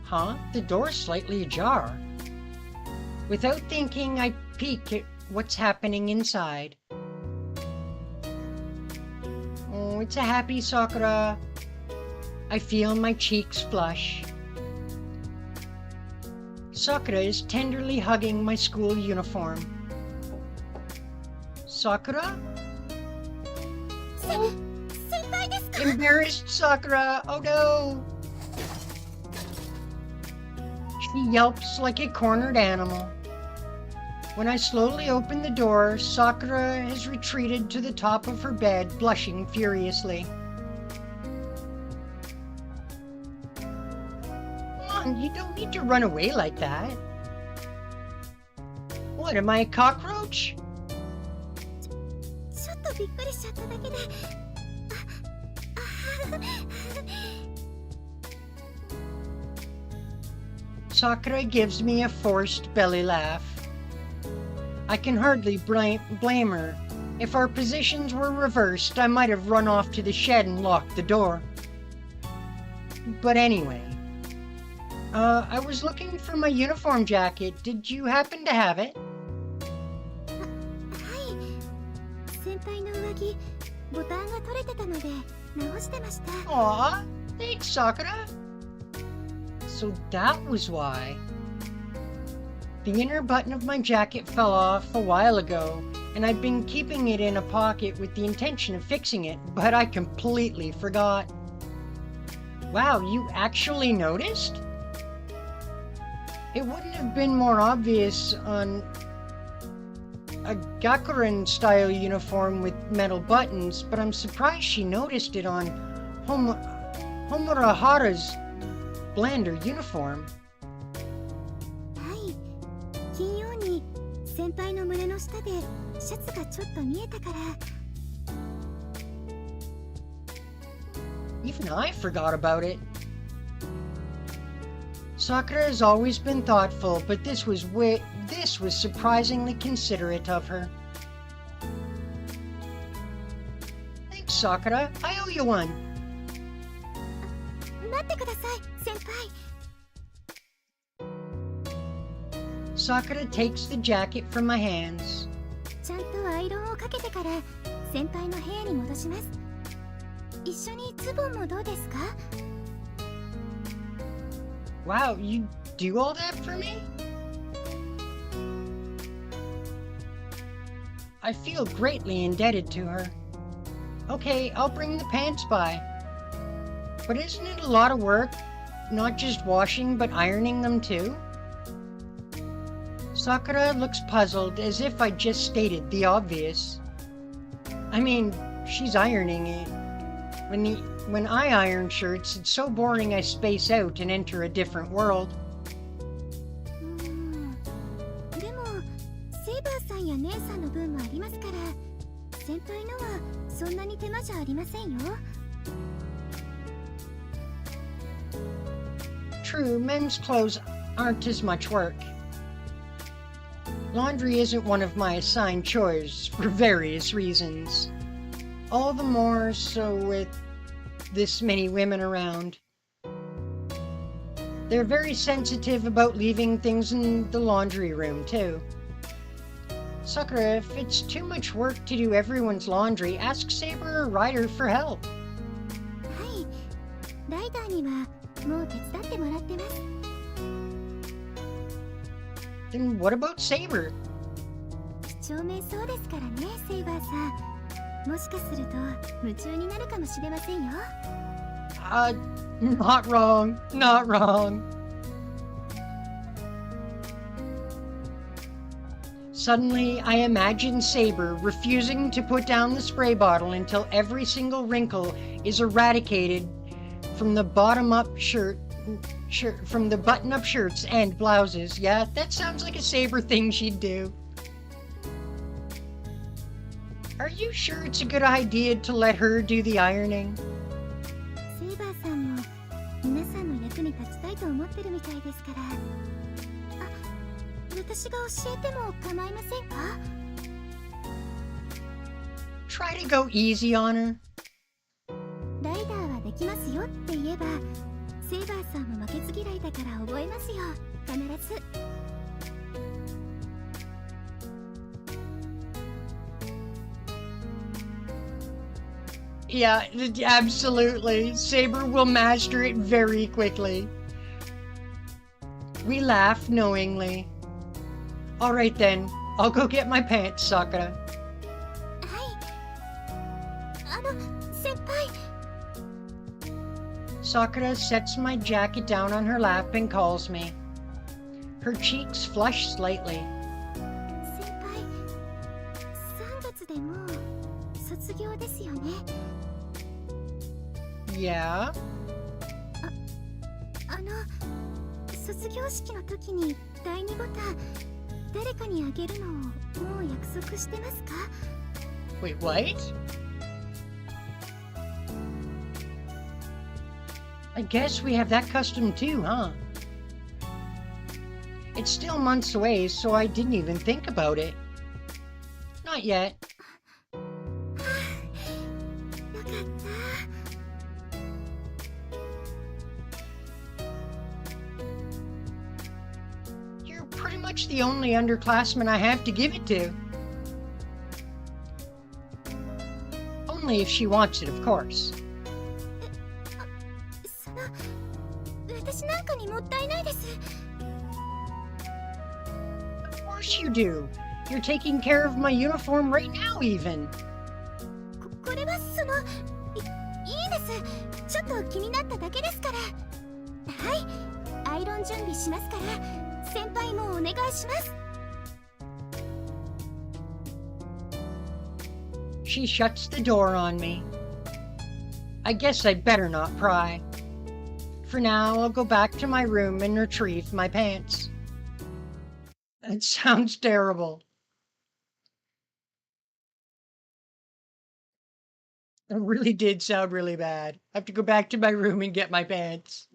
S1: Huh? The door's slightly ajar. Without thinking, I peek at what's happening inside. Oh, it's a happy Sakura. I feel my cheeks flush. Sakura is tenderly hugging my school uniform. Sakura? Embarrassed Sakura! Oh no! She yelps like a cornered animal. When I slowly open the door, Sakura has retreated to the top of her bed, blushing furiously. Come on, you don't need to run away like that. What, am I a cockroach?
S2: ちょっとびっくりしちゃっただけで。
S1: Sakura gives me a forced belly laugh. I can hardly blame her. If our positions were reversed, I might have run off to the shed and locked the door. But anyway, I was looking for my uniform jacket. Did you happen to have it?
S2: はい。先輩の上着、ボタンが取れてたので直してました。
S1: Aw, thanks, Sakura. So that was why. The inner button of my jacket fell off a while ago, and I'd been keeping it in a pocket with the intention of fixing it, but I completely forgot. Wow, you actually noticed? It wouldn't have been more obvious on a Gakuren-style uniform with metal buttons, but I'm surprised she noticed it on Homurahara's blander uniform.
S2: はい。金曜に先輩の胸の下でシャツがちょっと見えたから。
S1: Even I forgot about it. Sakura has always been thoughtful, but this was surprisingly considerate of her. Thanks, Sakura. I owe you one.
S2: 待ってください、先輩。
S1: Sakura takes the jacket from my hands.
S2: ちゃんとアイロンをかけてから先輩の部屋に戻します。一緒にズボンもどうですか？
S1: Wow, you do all that for me? I feel greatly indebted to her. Okay, I'll bring the pants by. But isn't it a lot of work? Not just washing, but ironing them too? Sakura looks puzzled, as if I just stated the obvious. I mean, she's ironing it. When I iron shirts, it's so boring I space out and enter a different world.
S2: でも、セイバーさんや姉さんの分もありますから、先輩のはそんなに手間じゃありませんよ。
S1: True, men's clothes aren't as much work. Laundry isn't one of my assigned chores for various reasons. All the more so with this many women around. They're very sensitive about leaving things in the laundry room, too. Sakura, if it's too much work to do everyone's laundry, ask Saber or Ryder for help.
S2: はい、ライダーにはもう手伝ってもらってます。
S1: Then what about Saber?
S2: 几帳面そうですからね、セイバーさん。もしかすると夢中になるかもしれませんよ。
S1: Not wrong. Not wrong. Suddenly, I imagine Saber refusing to put down the spray bottle until every single wrinkle is eradicated from the bottom-up from the button-up shirts and blouses. Yeah, that sounds like a Saber thing she'd do. Are you sure it's a good idea to let her do the ironing?
S2: セイバーさんも皆さんの役に立ちたいと思ってるみたいですから。私が教えても構いませんか？
S1: Try to go easy on her.
S2: ライダーはできますよって言えば、セイバーさんも負けず嫌いだから覚えますよ、必ず。
S1: Yeah, absolutely. Saber will master it very quickly. We laugh knowingly. Alright then, I'll go get my pants, Sakura.
S2: はい。先輩。
S1: Sakura sets my jacket down on her lap and calls me. Her cheeks flush slightly.
S2: 先輩、3月でもう卒業ですよね。
S1: Yeah?
S2: 卒業式の時に第2ボタン誰かにあげるのをもう約束してますか？
S1: Wait, what? I guess we have that custom too, huh? It's still months away, so I didn't even think about it. Not yet.
S2: よかった。
S1: You're pretty much the only underclassman I have to give it to. Only if she wants it, of course.
S2: 私なんかにもったいないです。
S1: Of course you do. You're taking care of my uniform right now, even.
S2: これはいいです。ちょっと気になっただけですから。はい、アイロン準備しますから、先輩もお願いします。
S1: She shuts the door on me. I guess I better not pry. For now, I'll go back to my room and retrieve my pants. That sounds terrible. It really did sound really bad. I have to go back to my room and get my pants.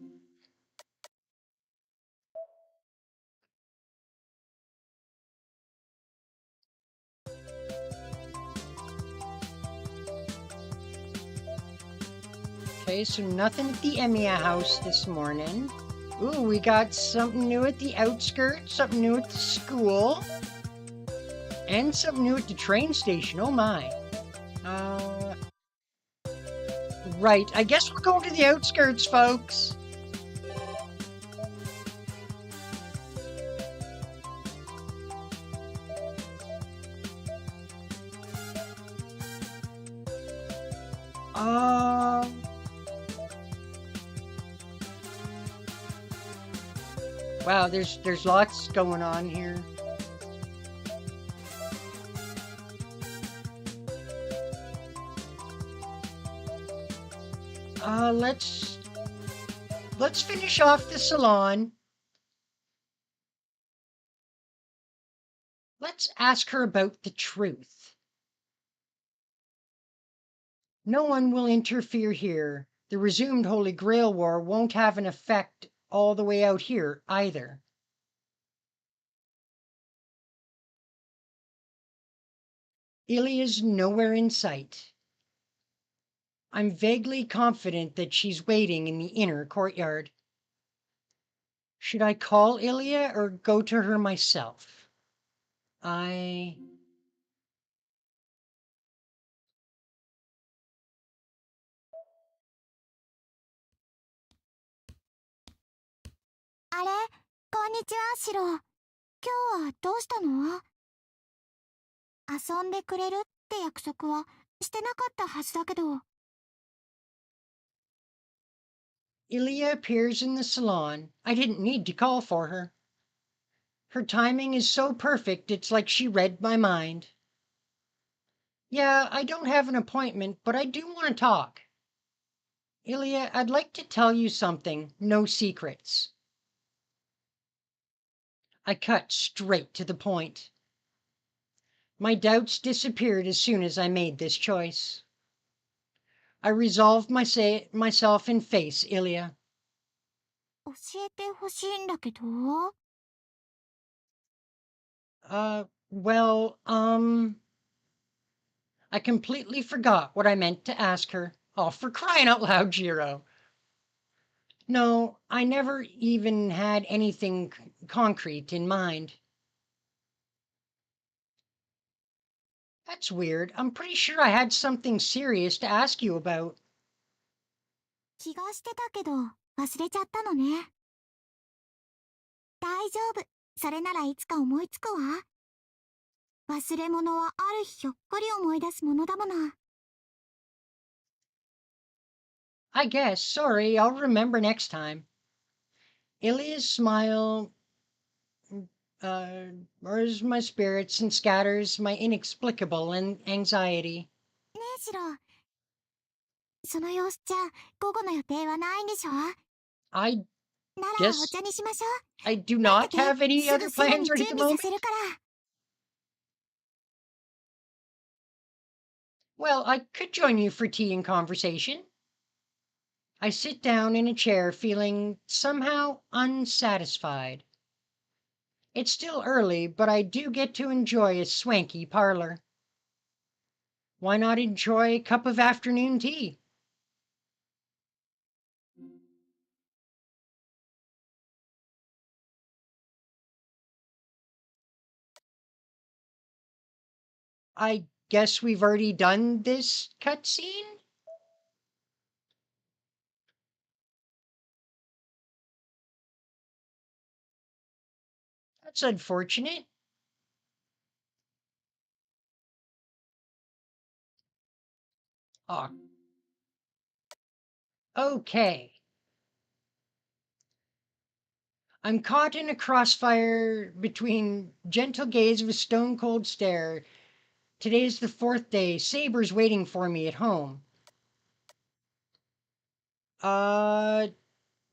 S1: Okay, so nothing at the Emiya house this morning. Ooh, we got something new at the outskirts, something new at the school, and something new at the train station. Oh my. Right, I guess we're going to the outskirts, folks. Wow, there's lots going on here. Let's finish off the salon. Let's ask her about the truth. No one will interfere here. The resumed Holy Grail War won't have an effect all the way out here either. Ilya's nowhere in sight. I'm vaguely confident that she's waiting in the inner courtyard. Should I call Ilya or go to her myself?あ
S2: れ、こんにちは、シロ。今日はどうしたの？遊んでくれるって約束はしてなかったはずだけど。
S1: Ilya appears in the salon. I didn't need to call for her. Her timing is so perfect, it's like she read my mind. Yeah, I don't have an appointment, but I do want to talk. Ilya, I'd like to tell you something. No secrets. I cut straight to the point. My doubts disappeared as soon as I made this choice. I resolved myself and face Ilya.
S2: 教えてほしいんだけど。
S1: Well, I completely forgot what I meant to ask her. Oh, for crying out loud, Jiro. No, I never even had anything concrete in mind. That's weird. I'm pretty sure I had something serious to ask you about.
S2: 気がしてたけど忘れちゃったのね。大丈夫。それならいつか思いつくわ。忘れ物はある日ひょっこり思い出すものだもの。
S1: I guess. Sorry, I'll remember next time. Ilya's smile murs my spirits and scatters my inexplicable anxiety.
S2: ねえシロ。その様子じゃ午後の予定はないんでしょ？
S1: I
S2: なら
S1: guess
S2: お茶にしましょう。
S1: I do not have any
S2: す
S1: other
S2: ぐすぐ
S1: plans
S2: に
S1: right
S2: 準
S1: at the
S2: 備
S1: moment.
S2: させるから。
S1: Well, I could join you for tea and conversation. I sit down in a chair feeling somehow unsatisfied. It's still early, but I do get to enjoy a swanky parlor. Why not enjoy a cup of afternoon tea? I guess we've already done this cutscene? That's unfortunate. Oh. Okay. I'm caught in a crossfire between gentle gaze of a stone-cold stare Today's the 4th day. Saber's waiting for me at home.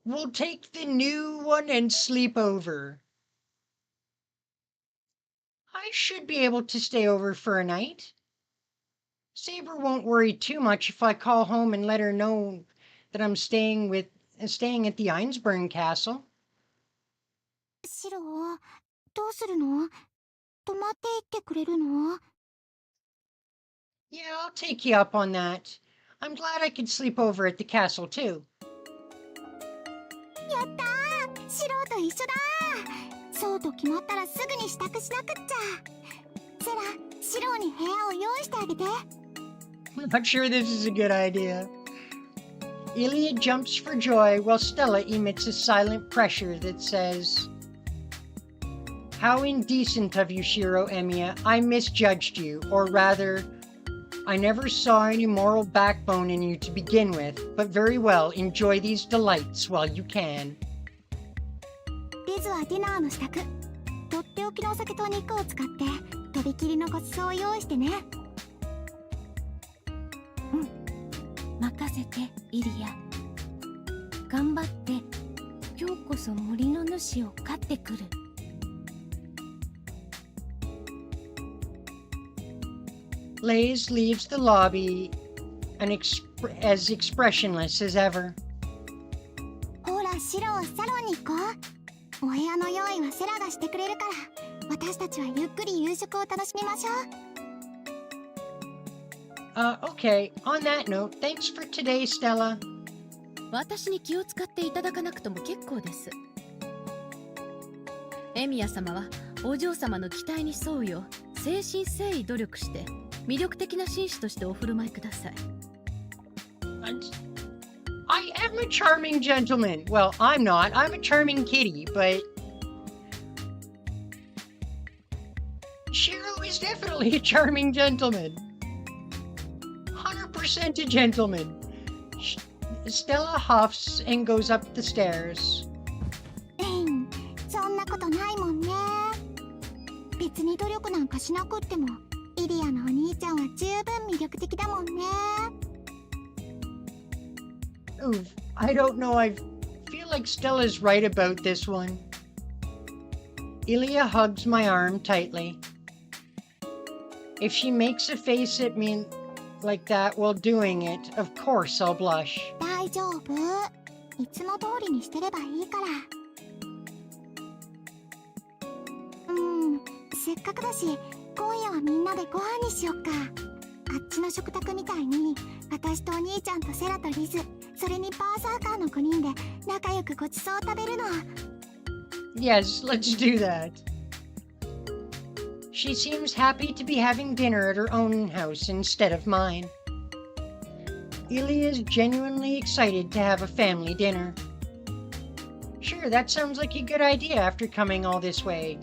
S1: We'll take the new one and sleep over. I should be able to stay over for a night. Saber won't worry too much if I call home and let her know that I'm staying at the Einsburn Castle.
S2: シロ、どうするの？泊まっていってくれるの？
S1: Yeah, I'll take you up on that. I'm glad I could sleep over at the castle too.
S2: やったー！シロと一緒だー！そうと決まったらすぐに支度しなくっちゃ。セラ、シロに部屋を用意してあげて。
S1: I'm not sure this is a good idea. Ilya jumps for joy while Stella emits a silent pressure that says, "How indecent of you, Shiro Emiya. I misjudged you, or rather, I never saw any moral backbone in you to begin with, but very well, enjoy these delights while you can."
S2: リズはディナーの支度。とっておきのお酒と肉を使ってとびきりのごちそうを用意してね。
S5: うん、任せてイリア。頑張って今日こそ森の主を飼ってくる。
S1: Lays leaves the lobby as expressionless as ever.
S2: ほらシロ、サロンに行こう。お部屋の用意はセラがしてくれるから、私たちはゆっくり夕食を楽しみましょう。
S1: Okay, on that note, thanks for today, Stella.
S6: 私に気を使っていただかなくとも結構です。エミヤ様はお嬢様の期待に沿うよう誠心誠意努力して魅力的な紳士としてお振る舞いください。
S1: I am a charming gentleman. Well, I'm not. I'm a charming kitty, but Shiro is definitely a charming gentleman. 100% a gentleman. Stella huffs and goes up the stairs.
S2: そんなことないもんね。別に努力なんかしなくっても、イリアのお兄ちゃんは十分魅力的だもんね。
S1: Oof, I don't know. I feel like Stella's right about this one. Ilya hugs my arm tightly. If she makes a face at me like that while doing it, of course I'll blush.
S2: 大丈夫。いつも通りにしてればいいから。せっかくだし、今夜はみんなでご飯にしよっか。あっちの食卓みたいに、私とお兄ちゃんとセラとリズ、それにバーサーカーの5人で仲良くごちそうを食べるの。
S1: Yes, let's do that. She seems happy to be having dinner at her own house instead of mine. Ilya is genuinely excited to have a family dinner. Sure, that sounds like a good idea after coming all this way.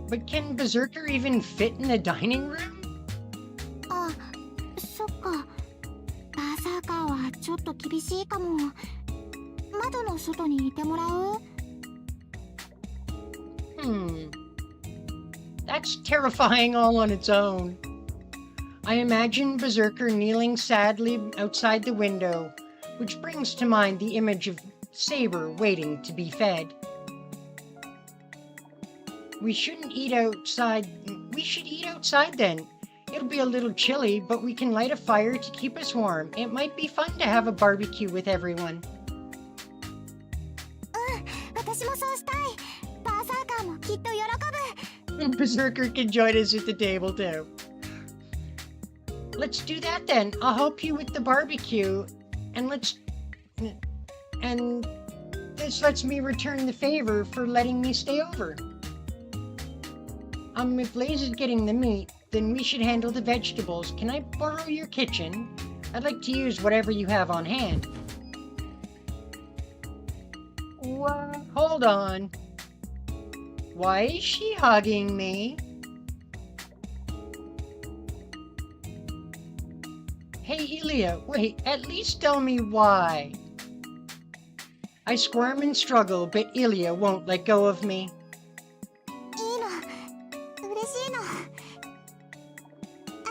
S1: But can Berserker even fit in the dining room?
S2: あ、そっか。バーサーカーはちょっと厳しいかも。窓の外にいてもらう？
S1: That's terrifying all on its own. I imagine Berserker kneeling sadly outside the window, which brings to mind the image of Saber waiting to be fed. We shouldn't eat outside. We should eat outside then. It'll be a little chilly, but we can light a fire to keep us warm. It might be fun to have a barbecue with everyone.
S2: 私もそうしたい。バーサーカーもきっと喜ぶ。
S1: And Berserker can join us at the table too. Let's do that then. I'll help you with the barbecue, and this lets me return the favor for letting me stay over. If Blaze is getting the meat, then we should handle the vegetables. Can I borrow your kitchen? I'd like to use whatever you have on hand. What? Hold on. Why is she hugging me? Hey, Ilya, wait, at least tell me why. I squirm and struggle, but Ilya won't let go of me.
S2: いいの。嬉しいの。あ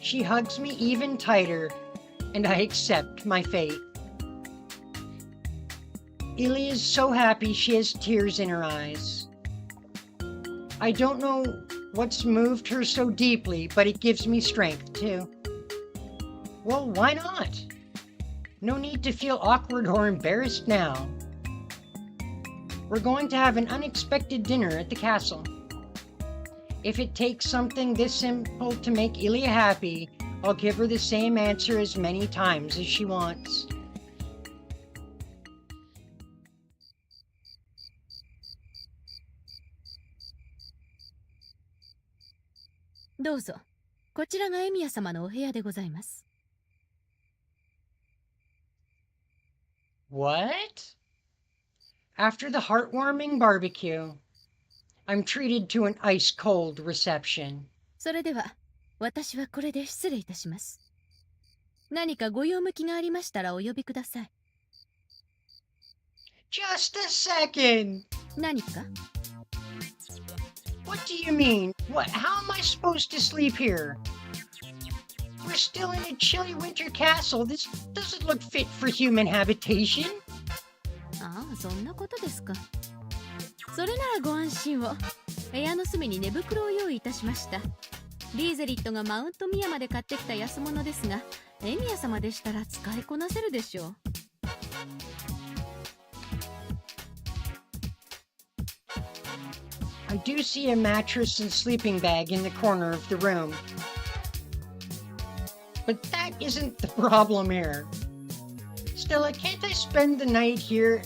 S1: She hugs me even tighter, and I accept my fate. Illy is so happy she has tears in her eyes. I don't know what's moved her so deeply, but it gives me strength too. Well, why not? No need to feel awkward or embarrassed now. We're going to have an unexpected dinner at the castle. If it takes something this simple to make Ilya happy, I'll give her the same answer as many times as she wants.
S6: どうぞ。こちらがエミヤ様のお部屋でございます。
S1: What? After the heartwarming barbecue, I'm treated to an ice-cold reception.
S6: それでは、私はこれで失礼いたします。何かご用向きがありましたらお呼びください。
S1: Just a second!
S6: 何か
S1: What do you mean? What? How am I supposed to sleep here? We're still in a chilly winter castle. This doesn't look fit for human habitation.
S6: ああ、そんなことですか。それならご安心を。部屋の隅に寝袋を用意いたしました。リーゼリットがマウントミヤまで買ってきた安物ですが、エミヤ様でしたら使いこなせるでしょう。
S1: I do see a mattress and sleeping bag in the corner of the room. But that isn't the problem here. Stella, can't I spend the night here?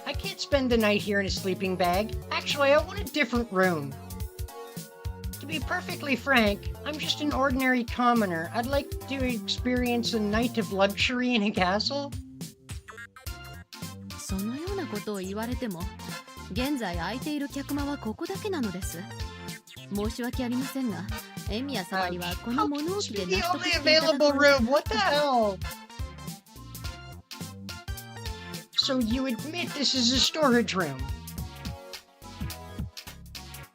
S1: I can't spend the night here in a sleeping bag. Actually, I want a different room. To be perfectly frank, I'm just an ordinary commoner. I'd like to experience a night of luxury in a castle.
S6: そのようなことを言われても、現在空いている客間はここだけなのです。申し訳ありませんが、エミヤ様にはこの物置で納得していただく。
S1: The only available room. What the hell? So you admit this is a storage room?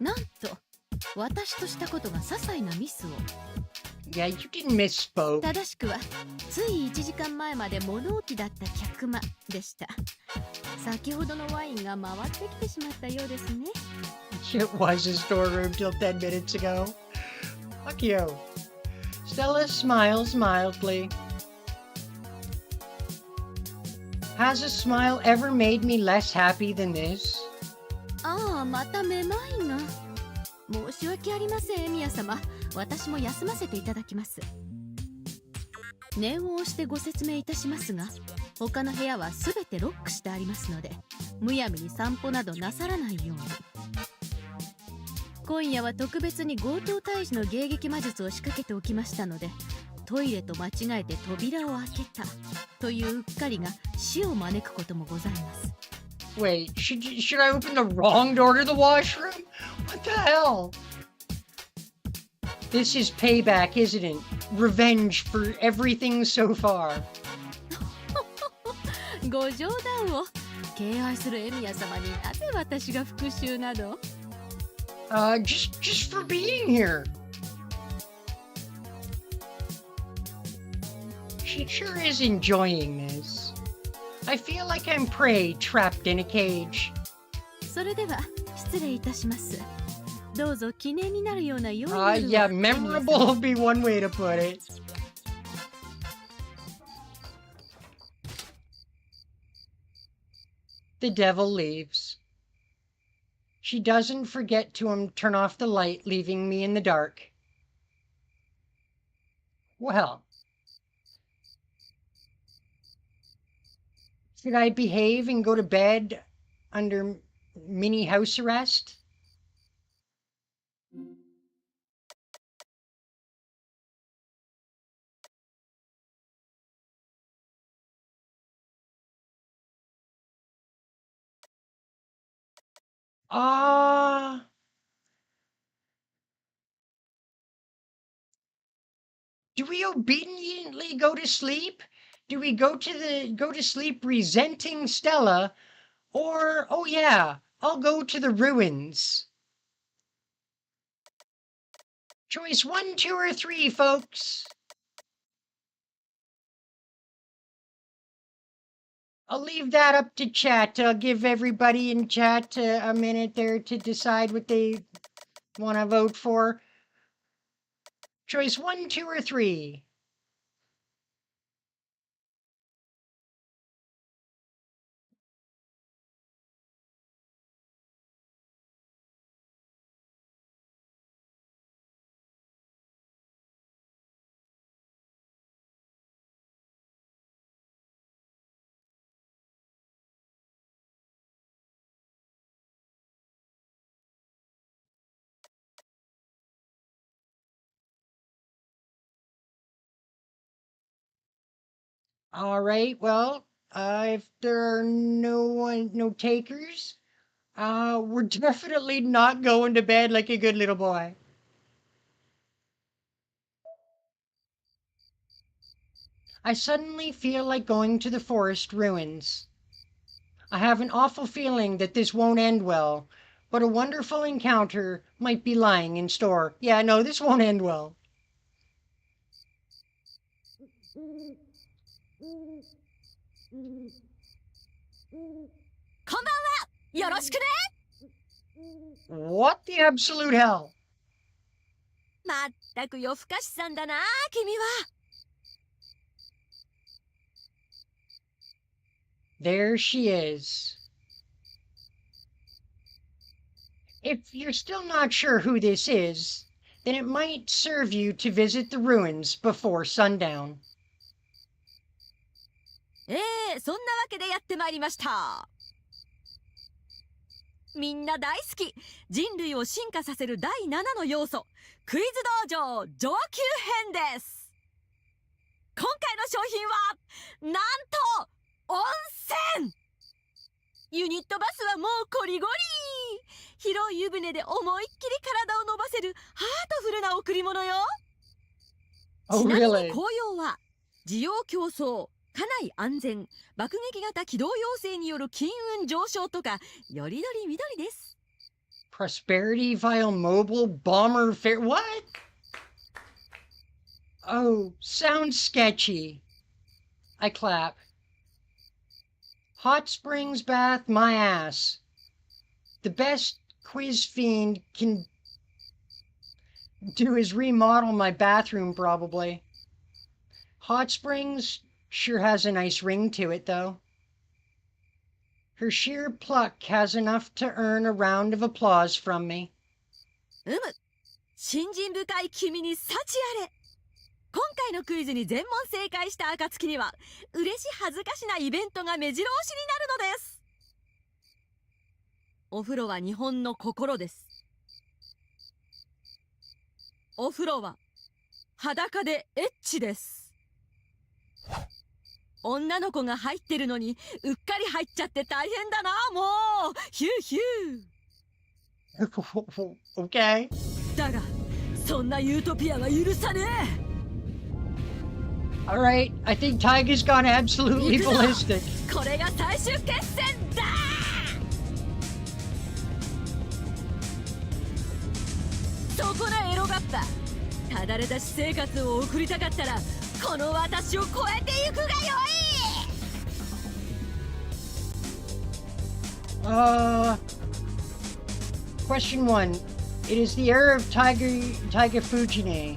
S6: なんと、私としたことが些細なミスを。
S1: Yeah, you didn't misspoke.
S6: 正しくは、つい1時間前まで物置だった客間でした。先ほどのワインが回ってきてしまったようですね。
S1: It was a storeroom till 10 minutes ago. Fuck you. Stella smiles mildly. Has a smile ever made me less happy than this?
S6: ああ、まためまいが。申し訳ありません、エミヤ様。私も休ませていただきます。念を押してご説明いたしますが、他の部屋はすべてロックしてありますので、むやみに散歩などなさらないように。今夜は特別に強盗退治の迎撃魔術を仕掛けておきましたので、トイレと間違えて扉を開けたといううっかりが死を招くこともございます。
S1: Wait, should I open the wrong door to the washroom? What the hell? This is payback, isn't it? Revenge for everything so far.
S6: ご冗談を。敬愛するエミヤ様になぜ私が復讐など。
S1: Just for being here. She sure is enjoying this. I feel like I'm prey trapped in a cage.
S6: それでは失礼いたします。どうぞ記念になるような良い夜を。
S1: Yeah, memorable would be one way to put it. The devil leaves. She doesn't forget to turn off the light, leaving me in the dark. Well, should I behave and go to bed under mini house arrest? Do we obediently go to sleep? Do we go to sleep resenting Stella? Or, oh yeah, I'll go to the ruins. Choice 1, 2, or 3, folks. I'll leave that up to chat. I'll give everybody in chat a minute there to decide what they want to vote for. Choice 1, 2, or 3. All right, well, if there are no takers, we're definitely not going to bed like a good little boy. I suddenly feel like going to the forest ruins. I have an awful feeling that this won't end well, but a wonderful encounter might be lying in store. Yeah, no, this won't end well. What the absolute hell?
S2: まったく夜更かしさんだな、君は。
S1: There she is. If you're still not sure who this is, then it might serve you to visit the ruins before sundown.
S2: そんなわけでやってまいりました。みんな大好き、人類を進化させる第7の要素、クイズ道場上級編です。今回の商品はなんと温泉。ユニットバスはもうコリゴリ。広い湯船で思いっきり体を伸ばせるハートフルな贈り物よ。ちなみに紅葉は需要競争、家内安全、爆撃型機動要請による金運上昇とか、よりどりみどりです。
S1: Prosperity via mobile bomber fair. What? Oh, sounds sketchy. I clap. Hot springs bath, my ass. The best quiz fiend can do is remodel my bathroom, probably. Hot springs sure has a nice ring to it, though. Her sheer pluck has enough to earn a round of applause from me.
S2: 信心深い君に幸あれ。今回のクイズに全問正解した暁には、嬉し恥ずかしなイベントが目白押しになるのです。お風呂は日本の心です。お風呂は裸でエッチです。女の子が入ってるのにうっかり入っちゃって大変だな、もうヒューヒ
S1: ュー。Okay.
S2: だがそんなユートピアは許さねえ。
S1: All right, I think Taiga's gone absolutely ballistic.
S2: これが最終決戦だ。そこなエロガッパ、ただれた私生活を送りたかったらこの私を超えていくがよ
S1: い。Question 1. It is the era of Taiga Fujine.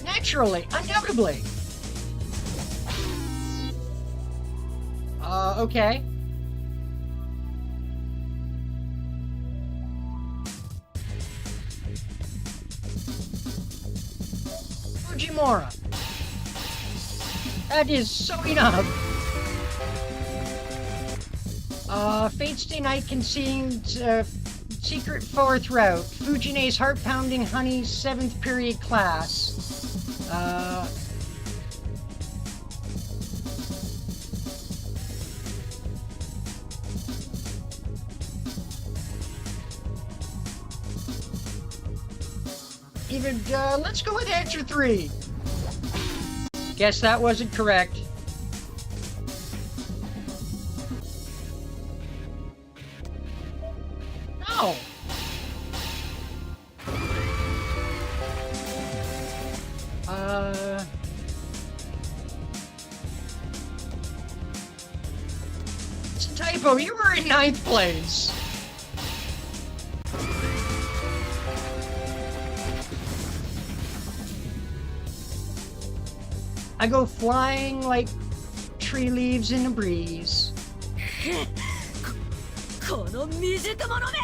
S1: Naturally, undoubtedly. Okay. Fujimura. That is so enough. Fate Stay Night conceived secret fourth route. Fujine's heart-pounding honey's 7th period class. Let's go with answer 3. Guess that wasn't correct. Ow! It's a typo. You were in 9th place. I go flying like tree leaves in a breeze.
S2: この未熟者め！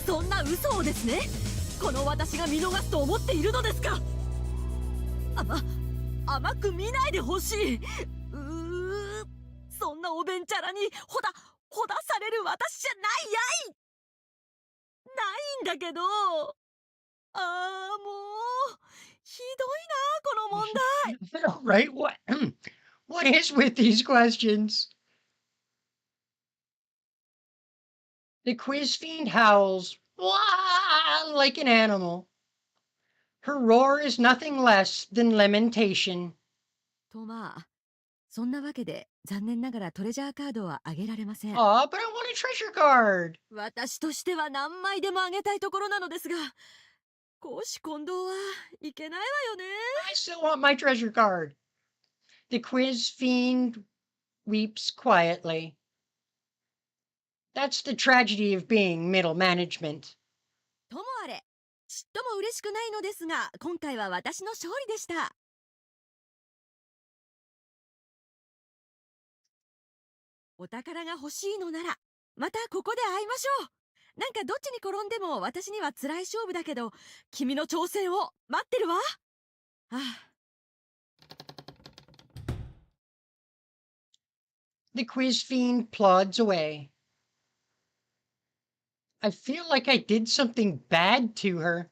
S2: そんな嘘をですね。この私が見逃すと思っているのですか。甘く見ないでほしい。そんなおべんちゃらにほだされる私じゃないやい。ないんだけど。もうひどいなこの問題。
S1: Right? What is with these questions? The quiz fiend howls "Wah!" like an animal. Her roar is nothing less than lamentation.
S2: とまあ、そんなわけで残念ながらトレジャーカードはあげられません。
S1: Aw, but I want a treasure card.
S2: 私としては何枚でもあげたいところなのですが、公私混同はいけないわよね。
S1: I still want my treasure card. The quiz fiend weeps quietly. That's the tragedy of being middle management.
S2: ともあれ、ちっとも嬉しくないのですが、今回は私の勝利でした。お宝が欲しいのなら、またここで会いましょう。なんかどっちに転んでも私には辛い勝負だけど、君の挑戦を待ってるわ。
S1: The quiz fiend plods away. I feel like I did something bad to her.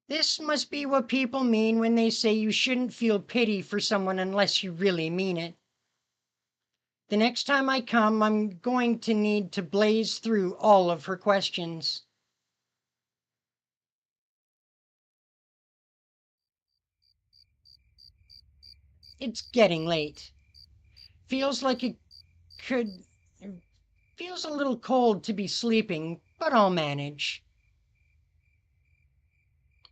S1: This must be what people mean when they say you shouldn't feel pity for someone unless you really mean it. The next time I come, I'm going to need to blaze through all of her questions. It's getting late. Feels like it could... Feels a little cold to be sleeping, but I'll manage.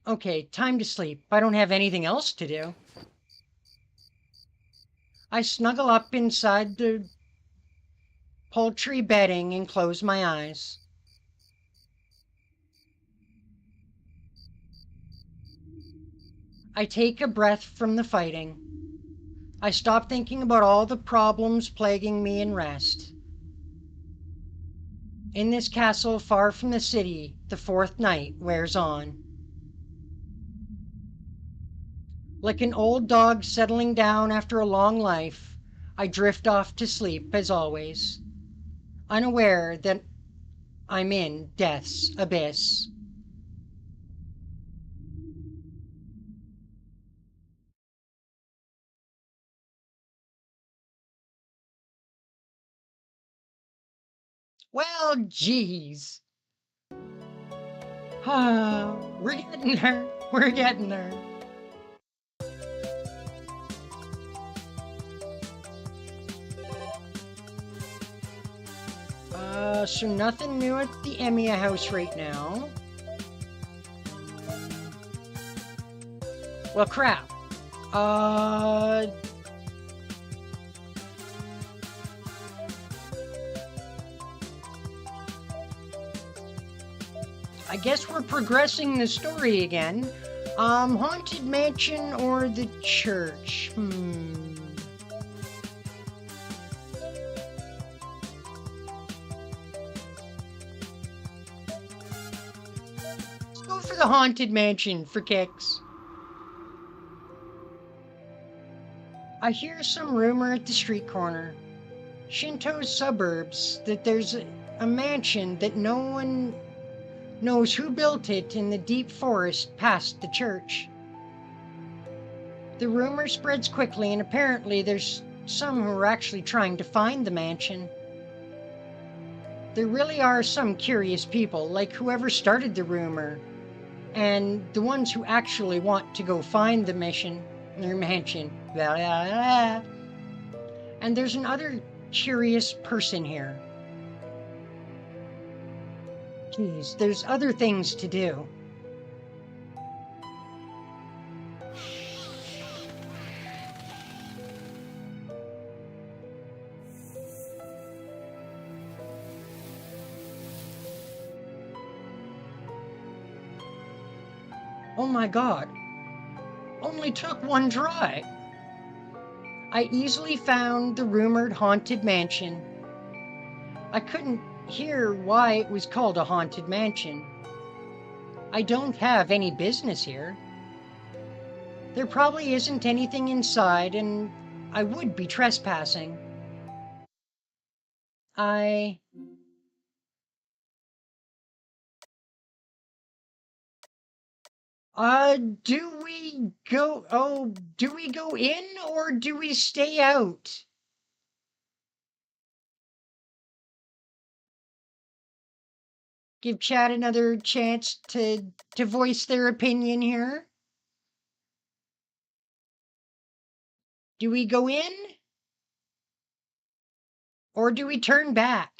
S1: Okay, time to sleep. I don't have anything else to do. I snuggle up inside the poultry bedding and close my eyes. I take a breath from the fighting. I stop thinking about all the problems plaguing me and rest. In this castle far from the city, the 4th night wears on. Like an old dog settling down after a long life, I drift off to sleep as always, unaware that I'm in death's abyss. Well, geez. We're getting there. We're getting there. So nothing new at the Emiya house right now. Well, crap. I guess we're progressing the story again. Haunted Mansion or the church? Let's go for the Haunted Mansion for kicks. I hear some rumor at the street corner, Shinto's suburbs, that there's a mansion that no one knows who built it in the deep forest past the church. The rumor spreads quickly, and apparently there's some who are actually trying to find the mansion. There really are some curious people, like whoever started the rumor, and the ones who actually want to go find the mansion. Blah, blah, blah. And there's another curious person here. Geez, there's other things to do. Oh my god. Only took one try. I easily found the rumored haunted mansion. I couldn't hear why it was called a haunted mansion. I don't have any business here. There probably isn't anything inside, and I would be trespassing. Do we go in or do we stay out? Give chat another chance to voice their opinion here. Do we go in? Or do we turn back?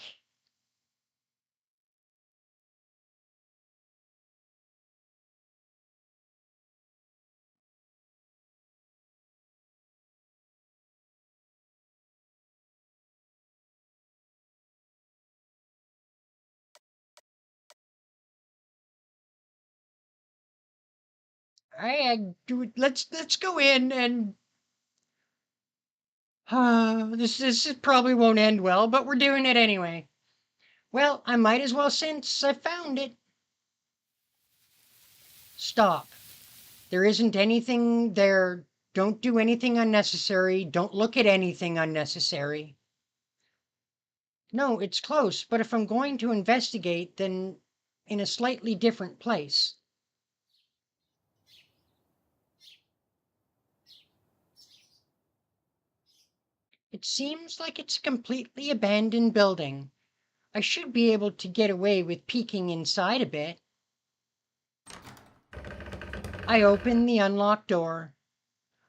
S1: Let's go in and this probably won't end well, but we're doing it anyway. Well, I might as well since I found it. Stop. There isn't anything there. Don't do anything unnecessary. Don't look at anything unnecessary. No, it's close, but if I'm going to investigate, then in a slightly different place. It seems like it's a completely abandoned building. I should be able to get away with peeking inside a bit. I open the unlocked door.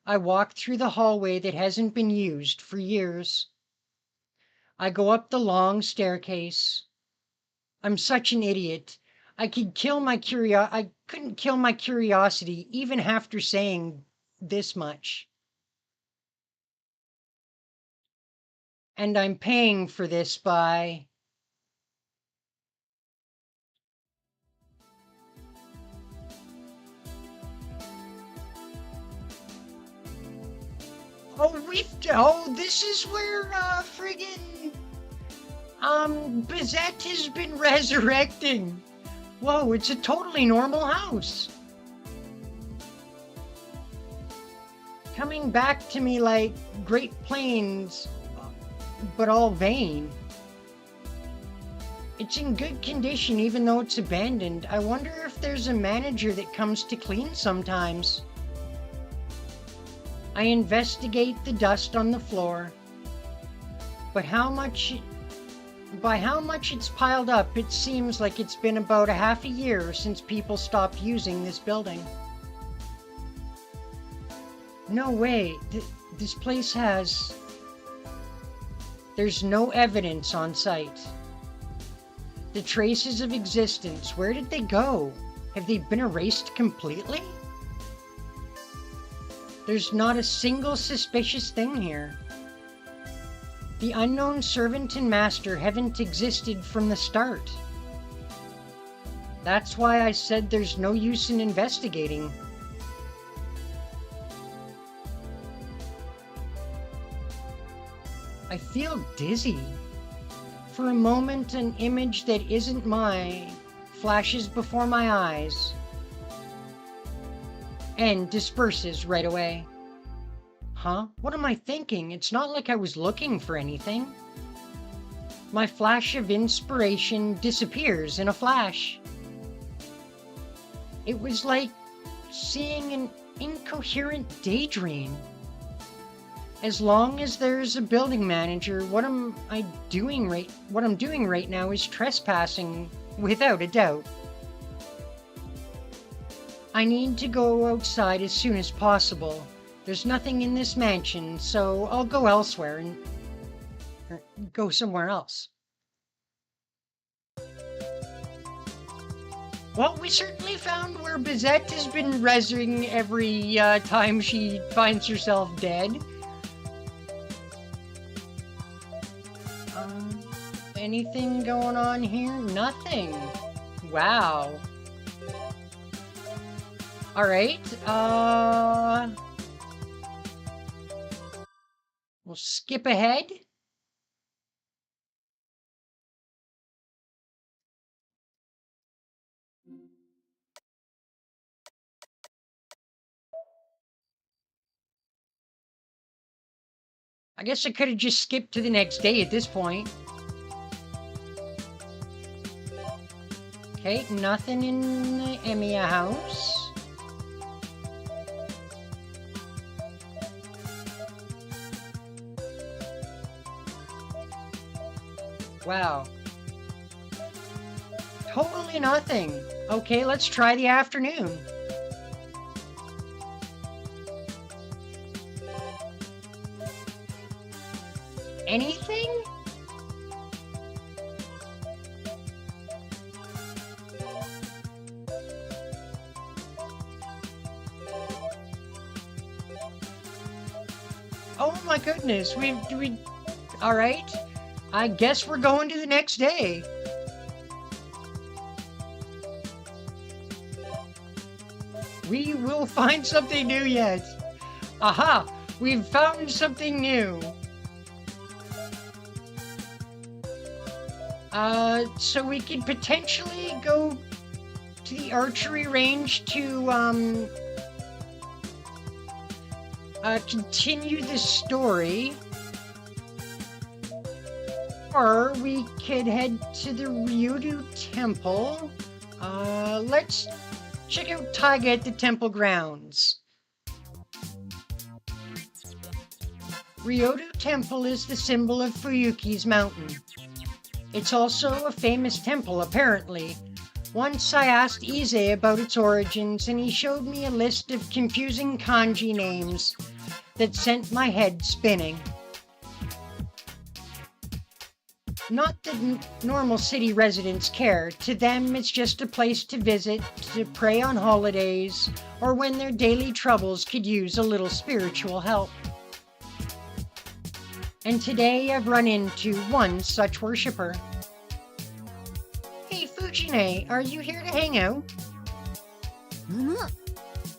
S1: I walk through the hallway that hasn't been used for years. I go up the long staircase. I'm such an idiot. I couldn't kill my curiosity even after saying this much. And I'm paying for this by... this is where, friggin', Bizette has been resurrecting. Whoa, it's a totally normal house. Coming back to me like Great Plains, but all vain. It's in good condition even though it's abandoned. I wonder if there's a manager that comes to clean sometimes. I investigate the dust on the floor. But by how much it's piled up, it seems like it's been about a half a year since people stopped using this building. No way, this place has... There's no evidence on site. The traces of existence, where did they go? Have they been erased completely? There's not a single suspicious thing here. The unknown servant and master haven't existed from the start. That's why I said there's no use in investigating. I feel dizzy. For a moment, an image that isn't mine flashes before my eyes and disperses right away. Huh? What am I thinking? It's not like I was looking for anything. My flash of inspiration disappears in a flash. It was like seeing an incoherent daydream. As long as there's a building manager, what I'm doing right now is trespassing, without a doubt. I need to go outside as soon as possible. There's nothing in this mansion, so I'll go elsewhere and... Or go somewhere else. Well, we certainly found where Bizette has been rezzing every time she finds herself dead. Anything going on here? Nothing. Wow. Alright, we'll skip ahead. I guess I could have just skipped to the next day at this point. Okay, nothing in the Emiya house. Wow. Totally nothing. Okay, let's try the afternoon. Anything? Oh my goodness, we all right. I guess we're going to the next day. We will find something new yet. Aha, we've found something new. So we could potentially go to the archery range to, continue the story. Or we could head to the Ryudu Temple. Let's check out Taiga at the temple grounds. Ryudu Temple is the symbol of Fuyuki's mountain. It's also a famous temple, apparently. Once I asked Ise about its origins, and he showed me a list of confusing kanji names that sent my head spinning. Not that normal city residents care. To them, it's just a place to visit, to pray on holidays, or when their daily troubles could use a little spiritual help. And today I've run into one such worshipper. Hey Fujine, are you here to hang out?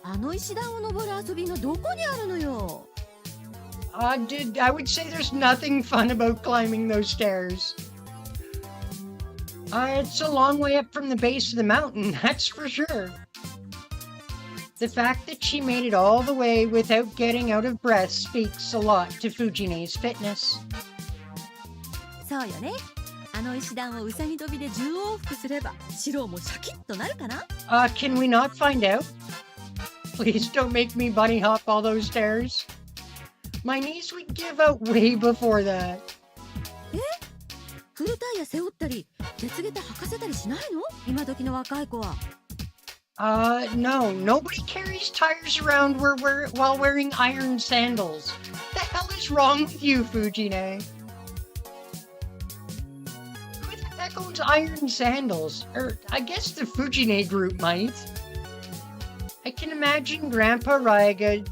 S6: あの石段を登る遊びがどこにあるのよ。
S1: Dude, I would say there's nothing fun about climbing those stairs. It's a long way up from the base of the mountain, that's for sure. The fact that she made it all the way without getting out of breath speaks a lot to Fujine's fitness.
S6: そうよね。あの石段をうさぎ跳びで10往復すれば、白もシャキッとなるかな?
S1: Can we not find out? Please don't make me bunny hop all those stairs. My knees would give out way before that.
S6: え? フルタイヤ背負ったり、鉄下駄履かせたりしないの? 今時の若い子は。
S1: No. Nobody carries tires around while wearing iron sandals. The hell is wrong with you, Fujine? Who the heck owns iron sandals? Or, I guess the Fujine group might. I can imagine Grandpa Raiga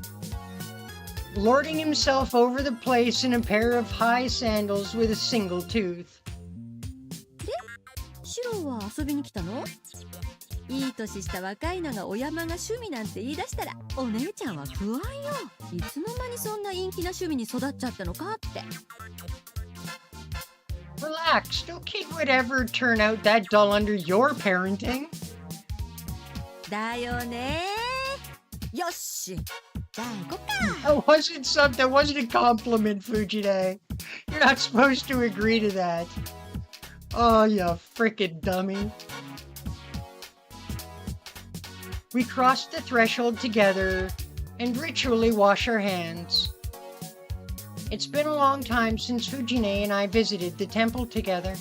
S1: lording himself over the place in a pair of high sandals with a single tooth.
S6: で、シロは遊びに来たの? いい年した若いのがお山が趣味なんて言い出したら、お姉ちゃんは不安よ。いつの間にそんな陰気な趣味に育っちゃったのかって。
S1: Relax, no kid would ever turn out that dull under your parenting.
S6: だよね。よし。じゃあ行こっか。
S1: That wasn't a compliment, Fujine. You're not supposed to agree to that. Oh, you frickin' dummy. We cross the threshold together and ritually wash our hands. It's been a long time since Fujine and I visited the temple together.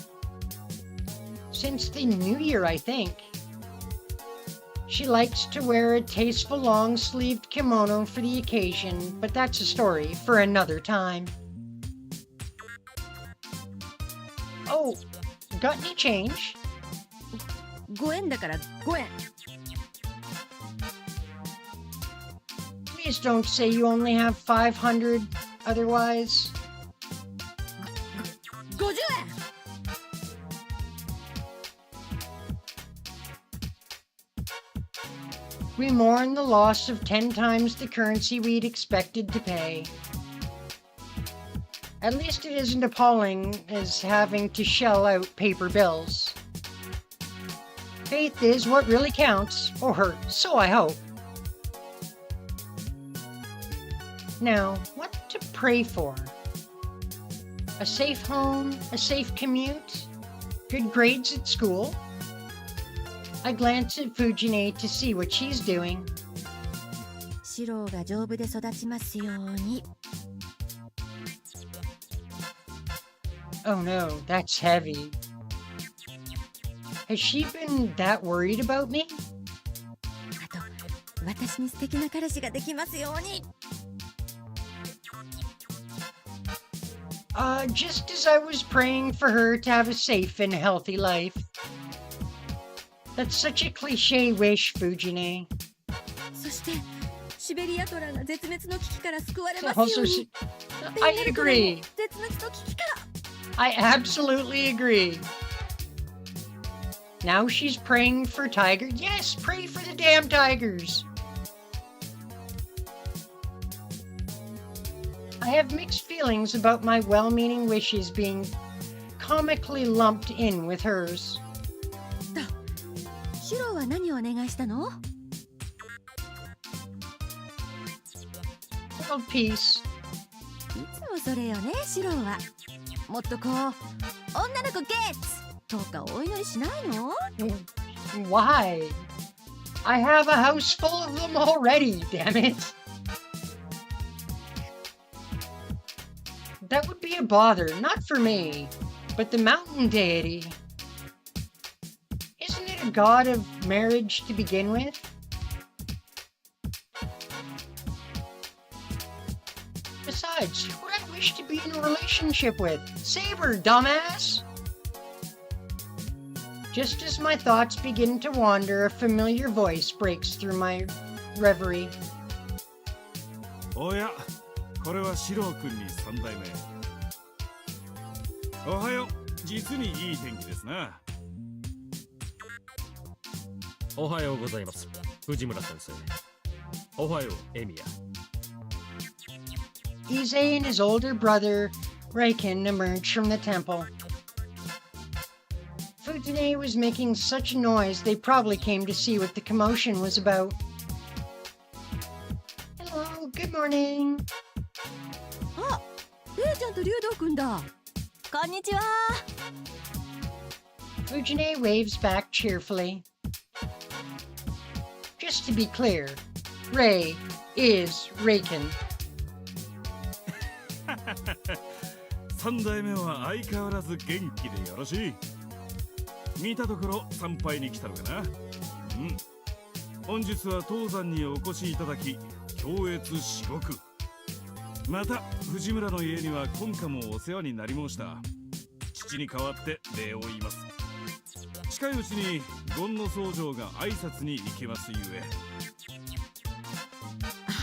S1: Since the New Year, I think. She likes to wear a tasteful long-sleeved kimono for the occasion, but that's a story for another time. Oh, got any change?
S2: 5円だから5円。
S1: Please don't say you only have 500 otherwise.
S2: 50円。
S1: We mourn the loss of 10 times the currency we'd expected to pay. At least it isn't appalling as having to shell out paper bills. Faith is what really counts, or so I hope. Now, what to pray for? A safe home, a safe commute, good grades at school? I glance at Fujine to see what she's doing.
S2: シロが丈夫で育ちますように。
S1: Oh no, that's heavy. Has she been that worried about me?
S2: あと、私に素敵な彼氏ができますように。
S1: Just as I was praying for her to have a safe and healthy life. That's such a cliche wish, Fujine.
S2: そして、シベリアトラが絶滅の危機から救われます
S1: Also,
S2: ように。
S1: I agree.
S2: 絶滅の危機から。
S1: I absolutely agree. Now she's praying for tigers. Yes, pray for the damn tigers. I have mixed feelings about my well-meaning wishes being comically lumped in with hers.
S2: シロは何をお願いしたの？
S1: World peace.
S2: いつもそれよね、シロは。もっとこう、女の子ゲッツとかお祈りしないの？
S1: Why? I have a house full of them already, damn it. That would be a bother, not for me, but the mountain deity. Isn't it a god of marriage to begin with? Besides, who would I wish to be in a relationship with? Saber, dumbass! Just as my thoughts begin to wander, a familiar voice breaks through my reverie.
S7: おや、これはシロー君に3代目。おはよう、実にいい天気ですな。
S3: おはようございます、藤村先生。おはよう、エミヤ。
S1: Ise and his older brother, Reiken, emerged from the temple. Fujine was making such a noise they probably came to see what the commotion was about. Hello, good morning.
S2: あ、レイちゃんと竜道くんだ。こんにちは。
S1: Fujine waves back cheerfully. Just to be clear, Rei is Reiken.
S7: 3代目は相変わらず元気でよろしい。見たところ参拝に来たのかな。うん。本日は当山にお越しいただき、恐悦至極。また藤村の家には今夏もお世話になり申した。父に代わって礼を言います。近いうちに権の僧正が挨拶に行きますゆえ。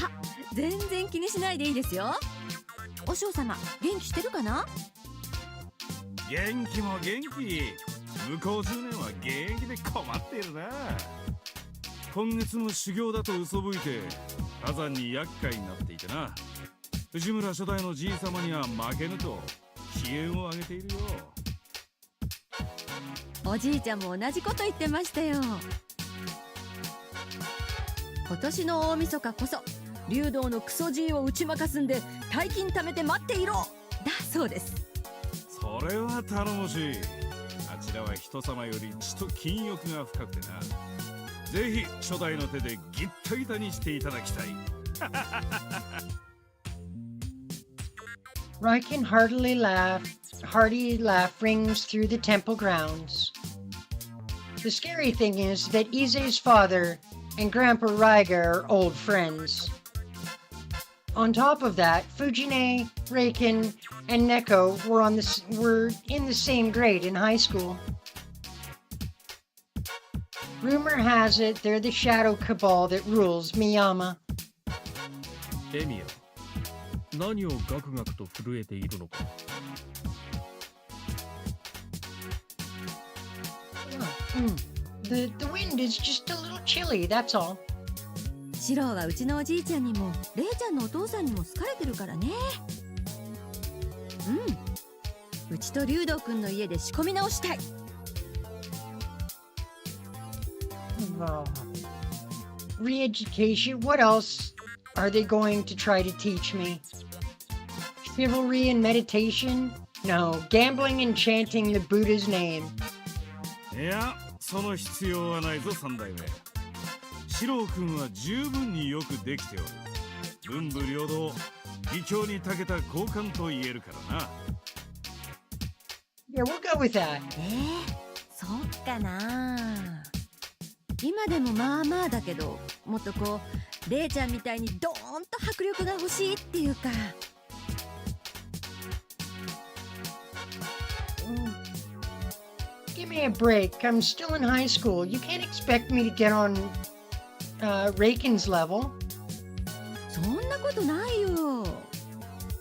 S2: あ、全然気にしないでいいですよ。お嬢様、元気してるかな？
S7: 元気も元気。向こう10年は現役で困っているな。今月も修行だと嘘吹いて火山に厄介になっていてな。藤村初代のじい様には負けぬと機嫌を上げているよ。
S2: おじいちゃんも同じこと言ってましたよ。今年の大晦日こそ竜道のクソじいを打ち負かすんで大金貯めて待っていろだそうです。
S7: それは頼もしい。あちらは人様より血と金欲が深くてな。ぜひ初代の手でギッタギタにしていただきたい。
S1: Reiken hearty laugh rings through the temple grounds. The scary thing is that Ise's father and Grandpa Raiga are old friends. On top of that, Fujine, Reiken, and Neko were in the same grade in high school. Rumor has it they're the shadow cabal that rules Miyama.
S8: エミヤ、何をガクガクと震えているのか。
S1: The wind is just a little chilly, that's all.
S2: シロはうちのおじいちゃんにもレイちゃんのお父さんにも好かれてるからね。うちと竜道くんの家で仕込み直したい。
S1: Re-education? What else are they going to try to teach me? Chivalry and meditation? No, gambling and chanting the Buddha's name.
S7: いや、その必要はないぞ三代目。四郎君は十分によくできておる。文武両道、義教に長けた高官と言えるからな。
S1: Yeah, we'll go with that.
S2: そっかな。今でもまあまあだけど、もっとこうレイちゃんみたいにドーンと迫力が欲しいっていうか。
S1: Give me a break. I'm still in high school. You can't expect me to get on Reiken's level.
S2: そんなことないよ。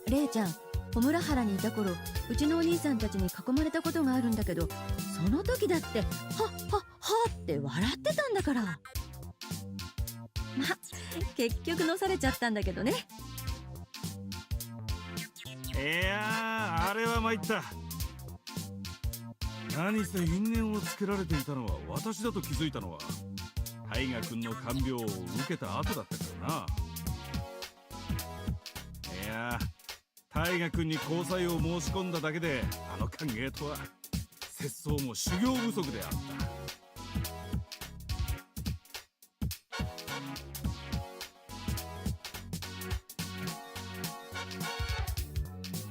S2: レイちゃん、小村原にいた頃、うちのお兄さんたちに囲まれたことがあるんだけど、その時だってはっはっはって笑ってたんだから。ま、結局のされちゃったんだけどね。
S7: いやー、あれは参った。何せ因縁をつけられていたのは私だと気づいたのは大河君の看病を受けた後だったからな。いや大河君に交際を申し込んだだけであの歓迎とは節操も修行不足であっ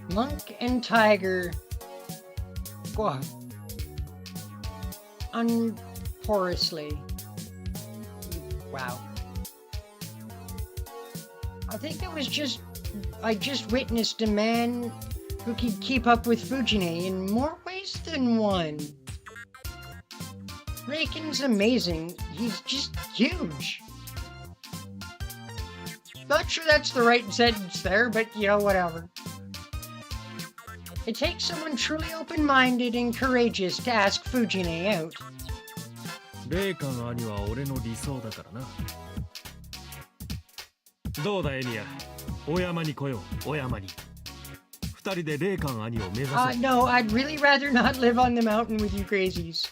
S7: た。
S1: Monk and Tiger. What? Unporously. Wow. I think it was I just witnessed a man who could keep up with Fujine in more ways than one. Reiken's amazing. He's just huge. Not sure that's the right sentence there, but you know, whatever. It takes someone truly open-minded and courageous to ask Fujine out.
S8: レイカの兄は俺の理想だからな。どうだエミヤ、お山に来よう、お山に。二人でレイカの兄を目指そう。
S1: No, I'd really rather not live on the mountain with you crazies.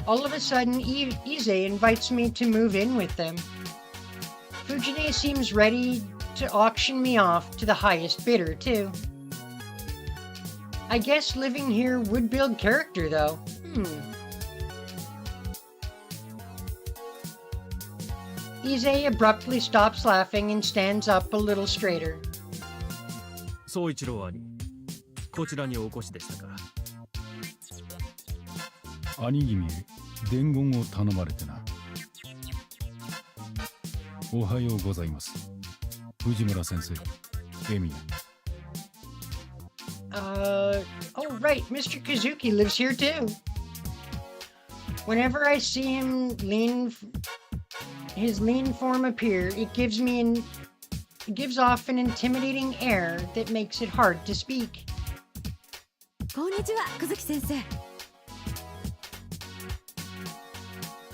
S1: All of a sudden, Ize invites me to move in with them. Fujine seems ready to auction me off to the highest bidder, too. I guess living here would build character, though. Ize abruptly stops laughing and stands up a little straighter.
S8: 宗一郎兄、こちらにお越しでしたか。
S9: 兄君へ伝言を頼まれてな。おはようございます。藤村先生、エミヤ。
S1: Oh right, Mr. Kazuki lives here too. Whenever I see him his lean form appear, it gives off an intimidating air that makes it hard to speak.
S2: こんにちは、くずき先生。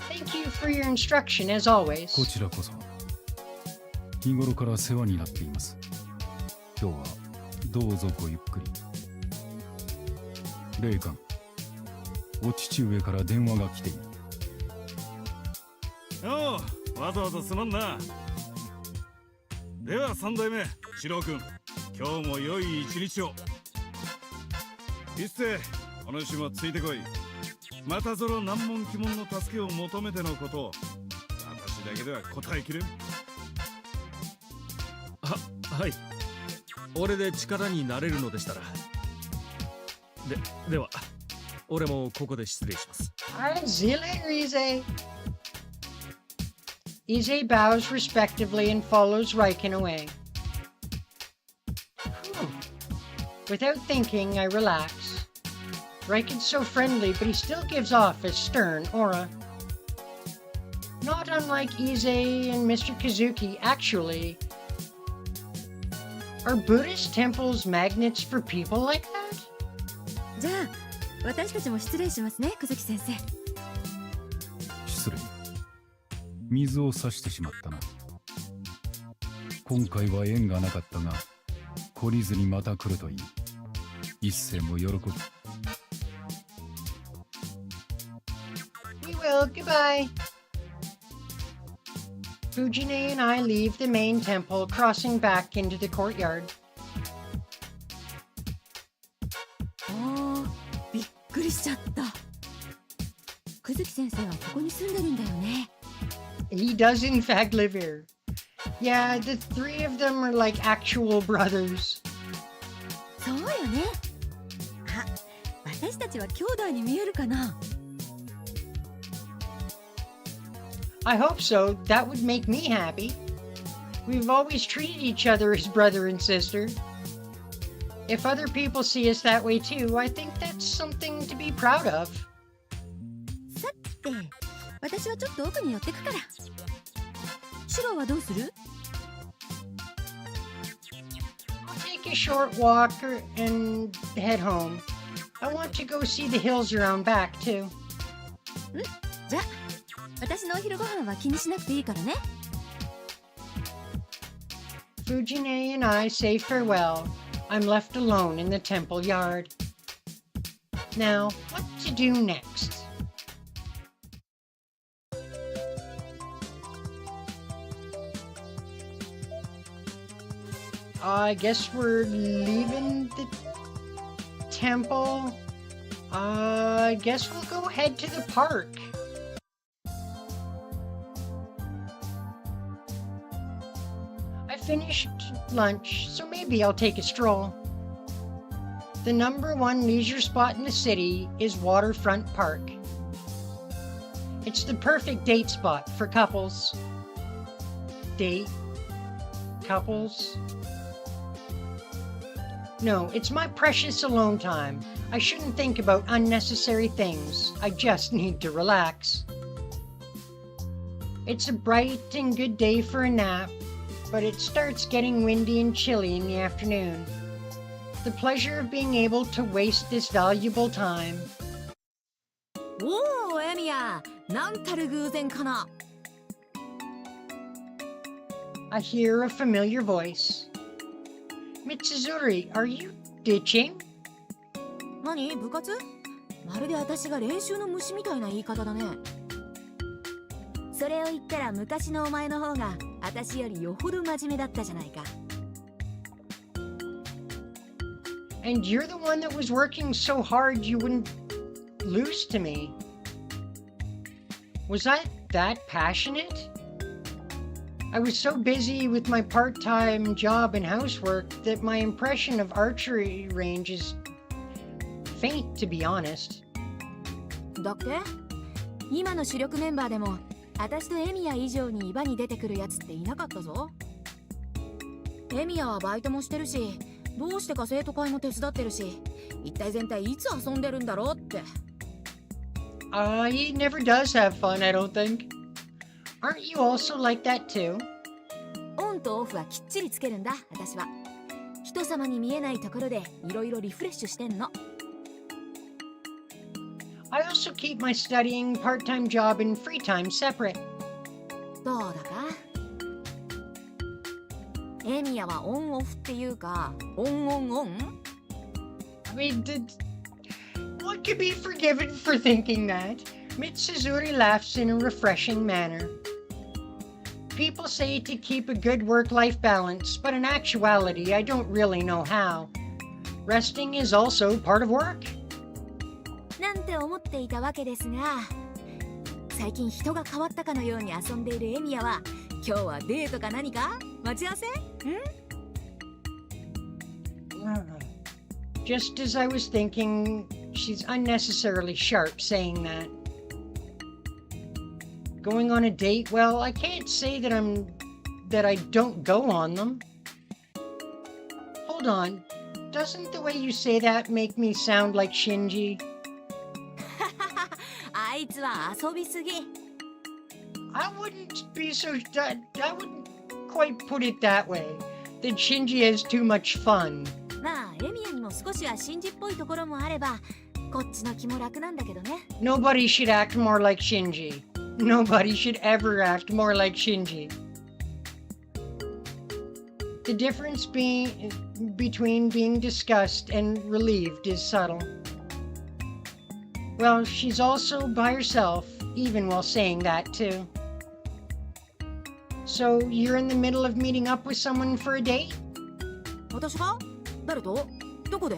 S1: Thank you for your instruction as always.
S9: こちらこそ。日頃から世話になっています。今日はどうぞごゆっくり。レイカン、お父上から電話が来ている。
S7: おう、わざわざすまんな。では三代目、四郎君、今日も良い一日を。一星、お主もついてこい。またぞろ難問奇問の助けを求めてのこと。私だけでは答えきれん。
S8: はい。俺で力になれるのでしたら。では、俺もここで失礼します。
S1: See you later, Ize. Ize bows respectively and follows Reiken away. Without thinking, I relax. Riken's so friendly, but he still gives off a stern aura. Not unlike Ize and Mr. Kazuki, actually. Are Buddhist temples magnets for people like that?
S2: じゃあ私たちも失礼しますね、小月先生。
S9: 失礼。水を差してしまったな。今回は縁がなかったが、懲りずにまた来るといい。一世も喜ぶ。
S1: We will. Goodbye. Fujine and I leave the main temple, crossing back into the courtyard.
S2: びっくりしちゃった。小月先生はここに住んでるんだよね。
S1: He does in fact live here. Yeah, the three of them are like actual brothers.
S2: そうよね。あ、私たちは兄弟に見えるかな。
S1: I hope so. That would make me happy. We've always treated each other as brother and sister. If other people see us that way too, I think that's something to be proud of.
S2: さて、私はちょっと奥に寄ってくから。シロはどうする？
S1: I'll take a short walk and head home. I want to go see the hills around back too.
S2: じゃあ、私のお昼ご飯は気にしなくていいからね。
S1: Fujine and I say farewell. I'm left alone in the temple yard. Now, what to do next? I guess we're leaving the temple. I guess we'll go head to the park. I finished lunch, so maybe I'll take a stroll. The #1 leisure spot in the city is Waterfront Park. It's the perfect date spot for couples. Date? Couples? No, it's my precious alone time. I shouldn't think about unnecessary things. I just need to relax. It's a bright and good day for a nap, but it starts getting windy and chilly in the afternoon. The pleasure of being able to waste this valuable time.
S2: おお、エミヤ、なんたる偶然かな。
S1: I hear a familiar voice. Mitsuzuri, are you ditching?
S2: 何？部活？まるで私が練習の虫みたいな言い方だね。それを言ったら昔のお前の方が私よりよほど真面目だったじゃないか。
S1: And you're the one that was working so hard you wouldn't lose to me. Was I that passionate? I was so busy with my part-time job and housework that my impression of archery range is faint, to be honest.
S2: だって今の主力メンバーでも私とエミヤ以上に場に出てくるやつっていなかったぞ。エミヤはバイトもしてるし、どうしてか生徒会も手伝ってるし、一体全体いつ遊んでるんだろうって。
S1: He never does have fun, I don't think. Aren't you also like that too?
S2: オンとオフはきっちりつけるんだ、私は。人様に見えないところでいろいろリフレッシュしてんの。
S1: I also keep my studying, part-time job, and free time separate.
S2: どうだか？エミヤはオンオフっていうか、オンオンオン？
S1: I mean, one could be forgiven for thinking that. Mitsuzuri laughs in a refreshing manner. People say to keep a good work-life balance, but in actuality, I don't really know how. Resting is also part of work.
S2: なんて思っていたわけですが、最近人が変わったかのように遊んでいるエミヤは、今日はデートか何か？待ち合わせ？Just
S1: as I was thinking, she's unnecessarily sharp saying that. Going on a date? Well, I can't say that I don't go on them. Hold on. doesn't the way you say that make me sound like Shinji?
S2: あいつは遊びすぎ。
S1: I wouldn't be so... I wouldn't quite put it that way. That Shinji has too much fun.
S2: まあエミヤにも少しはシンジっぽいところもあれば、こっちの気も楽なんだけどね。
S1: Nobody should act more like Shinji. Nobody should ever act more like Shinji. The difference between being disgusted and relieved is subtle. Well, she's also by herself, even while saying that, too. So, you're in the middle of meeting up with someone for a date?
S2: 私が？誰と？どこで？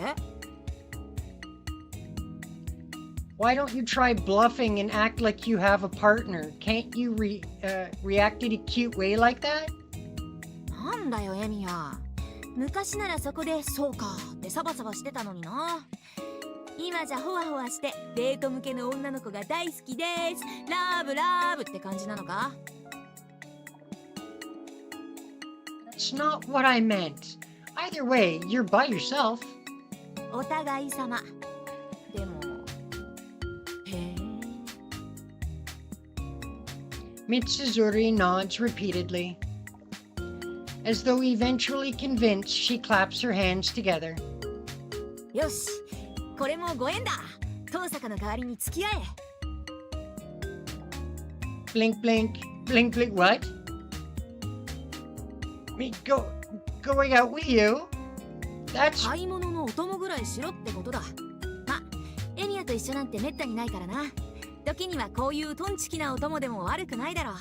S1: Why don't you try bluffing and act like you have a partner? Can't you react in a cute way like that?
S2: なんだよエミヤ。昔ならそこでそうかってサバサバしてたのにな。今じゃホワホワしてデート向けの女の子が大好きです。ラブラブって感じなのか？
S1: It's not what I meant. Either way, you're by yourself.
S2: お互い様。でも。へえ。
S1: Mitsuzuri nods repeatedly. As though eventually convinced, she claps her hands together.
S2: よし、これもご縁だ。遠坂の代わりに付き合え。
S1: Blink, blink, blink, blink, what? Me going out with you? That's...
S2: 買い物のお供ぐらいしろってことだ。ま、エミヤと一緒なんてめったにないからな。時にはこういうトンチキなお供でも悪くないだろう。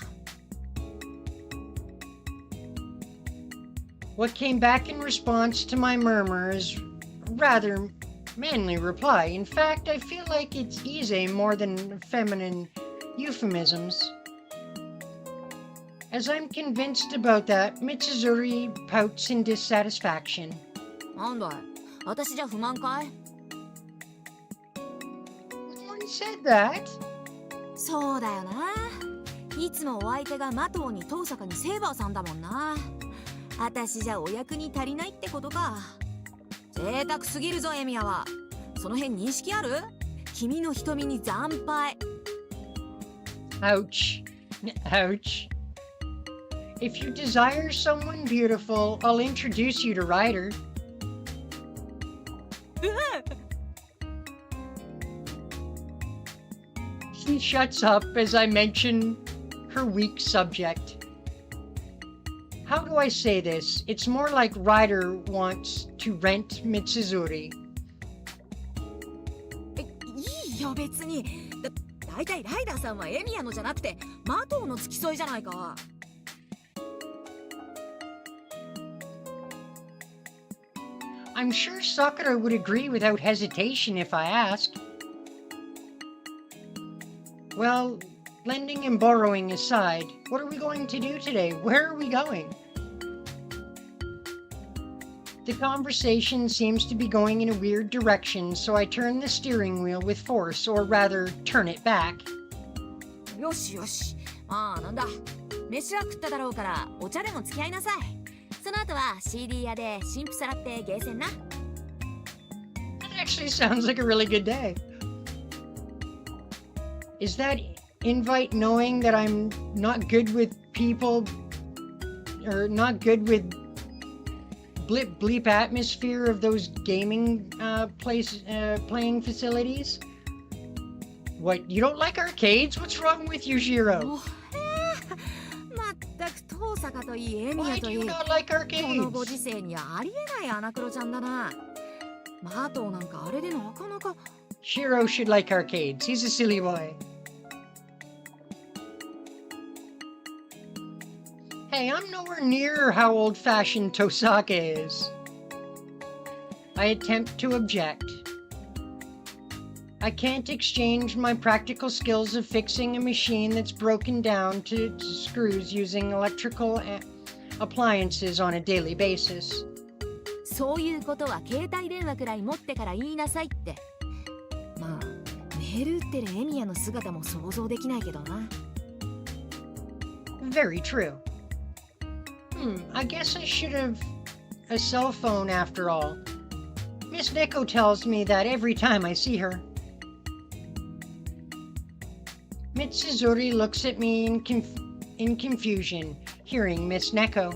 S1: What came back in response to my murmur is rather manly reply. In fact, I feel like it's easy more than feminine euphemisms. As I'm convinced about that, Mitsuzuri pouts in dissatisfaction.
S2: なんだい、私じゃ不満かい？
S1: No one said that.
S2: そうだよな。いつもお相手がマトウに遠坂にセーバーさんだもんな。私じゃお役に足りないってことか。贅沢すぎるぞエミヤは。その辺認識ある？君の瞳に惨敗。
S1: Ouch. Ouch. If you desire someone beautiful, I'll introduce you to Ryder. She shuts up as I mention her weak subject. How do I say this? It's more like Ryder wants to rent Mitsuzuri.
S2: いいよ別に。だいたいライダーさんはエミヤのじゃなくてマトウの付き添いじゃないか。
S1: I'm sure Sakura would agree without hesitation if I asked. Well, lending and borrowing aside, what are we going to do today? Where are we going? The conversation seems to be going in a weird direction, so I turn the steering wheel with force, or rather, turn it back.
S2: よしよし。まあなんだ。飯は食っただろうからお茶でも付き合いなさい。その後は CD 屋で新婦さらってゲーセンな。
S1: That actually sounds like a really good day. Is that invite knowing that I'm not good with people, or not good with bleep atmosphere of those gaming playing facilities? What, you don't like arcades? What's wrong with you, Shiro?
S2: まったく遠坂といいエミ
S1: Why
S2: ヤと
S1: do
S2: い
S1: you
S2: い。
S1: not like
S2: このご
S1: arcades?
S2: 時世にありえないアナクロちゃんだな。マトウなんかあれでなかなか。
S1: Shiro should like arcades. He's a silly boy. Hey, I'm nowhere near how old-fashioned Tosaka is. I attempt to object. I can't exchange my practical skills of fixing a machine that's broken down to screws using electrical appliances on a daily basis.
S2: そういうことは携帯電話くらい持ってから言いなさいって。まあメール打ってるエミヤの姿も想像できないけどな。
S1: Very true. I guess I should have a cell phone after all. Miss Neko tells me that every time I see her. Mitsuzuri looks at me in confusion, hearing Miss Neko.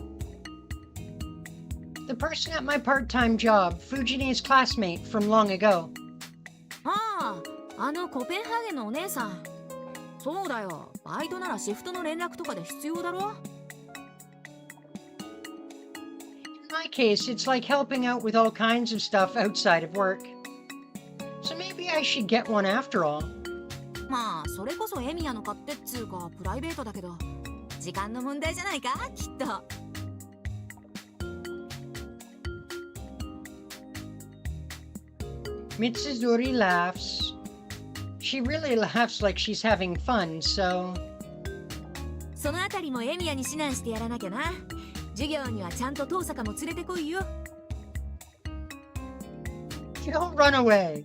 S1: The person at my part-time job, Fujine's classmate from long ago.
S2: ああ、あのコペンハーゲンのお姉さん。そうだよ。バイトならシフトの連絡とかで必要だろ。
S1: In my case, it's like helping out with all kinds of stuff outside of work. So maybe I should get one after all.
S2: まあ、それこそエミヤの勝手っつうかプライベートだけど、時間の問題じゃないか、きっと。
S1: Mitsuzuri laughs. She really laughs like she's having fun, so...
S2: そのあたりもエミヤに指南してやらなきゃな。授業にはちゃんと遠坂も連れてこいよ。
S1: Don't run away.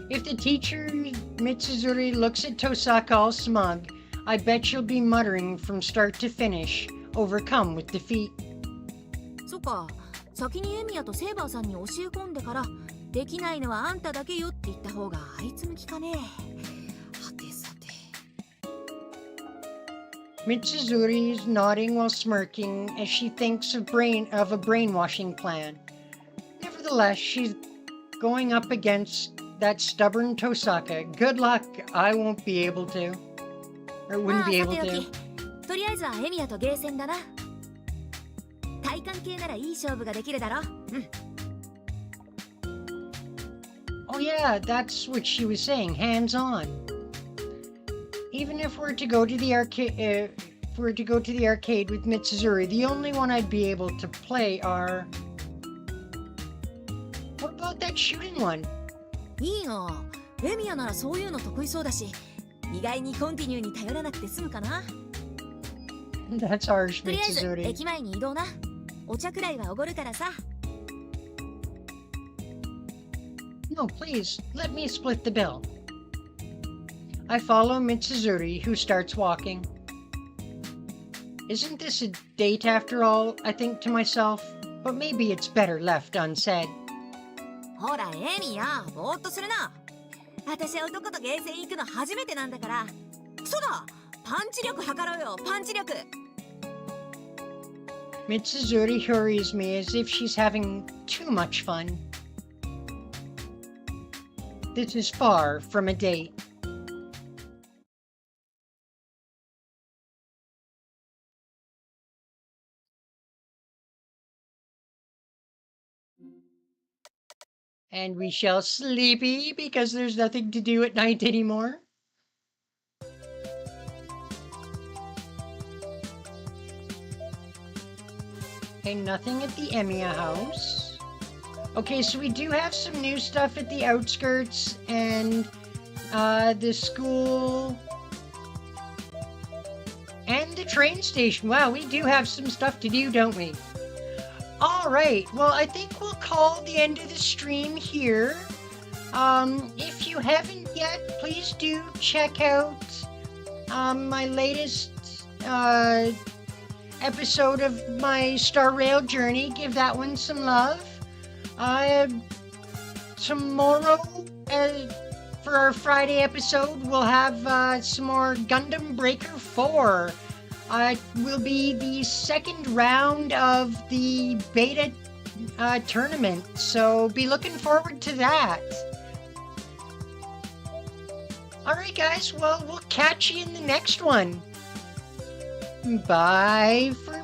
S1: If the teacher, Mitsuzuri, looks at Tosaka all smug, I bet she'll be muttering from start to finish, overcome with defeat.
S2: そっか、先にエミヤとセイバーさんに教え込んでから、できないのはあんただけよって言った方があいつ向きかね。はてさて。
S1: Mitsuzuri is nodding while smirking as she thinks of a brainwashing plan. Nevertheless, she's going up against that stubborn Tosaka. Good luck, I won't be able to. Or wouldn't be able to.
S2: とりあえずはエミヤとゲーセンだな。体感系ならいい勝負ができるだろ。うん。
S1: Oh yeah, that's what she was saying, hands-on. Even if we're to go to the arcade, with Mitsuzuri, the only one I'd be able to play are... What about that shooting one?
S2: いいよ。エミヤならそういうの得意そうだし、意外にコンティニューに頼らなくて済むかな。
S1: That's harsh,
S2: とりあえず
S1: Mitsuzuri.
S2: 駅前に移動な。お茶くらいはおごるからさ。
S1: No, please, let me split the bill. I follow Mitsuzuri, who starts walking. Isn't this a date after all, I think to myself, but maybe it's better left unsaid.
S2: ほら、エミヤ、ぼーっとするな。私は男とゲーセン行くの初めてなんだから。そうだ、パンチ力測ろうよ、パンチ力。
S1: Mitsuzuri hurries me as if she's having too much fun. This is far from a date. And we shall sleepy because there's nothing to do at night anymore. Okay, nothing at the Emiya house. Okay, so we do have some new stuff at the outskirts and the school and the train station. Wow, we do have some stuff to do, don't we? Alright, well, I think we'll call the end of the stream here. If you haven't yet, please do check out my latest episode of my Star Rail journey. Give that one some love. Tomorrow, for our Friday episode, we'll have some more Gundam Breaker 4. It will be the second round of the beta tournament, so be looking forward to that. Alright guys, well, we'll catch you in the next one. Bye for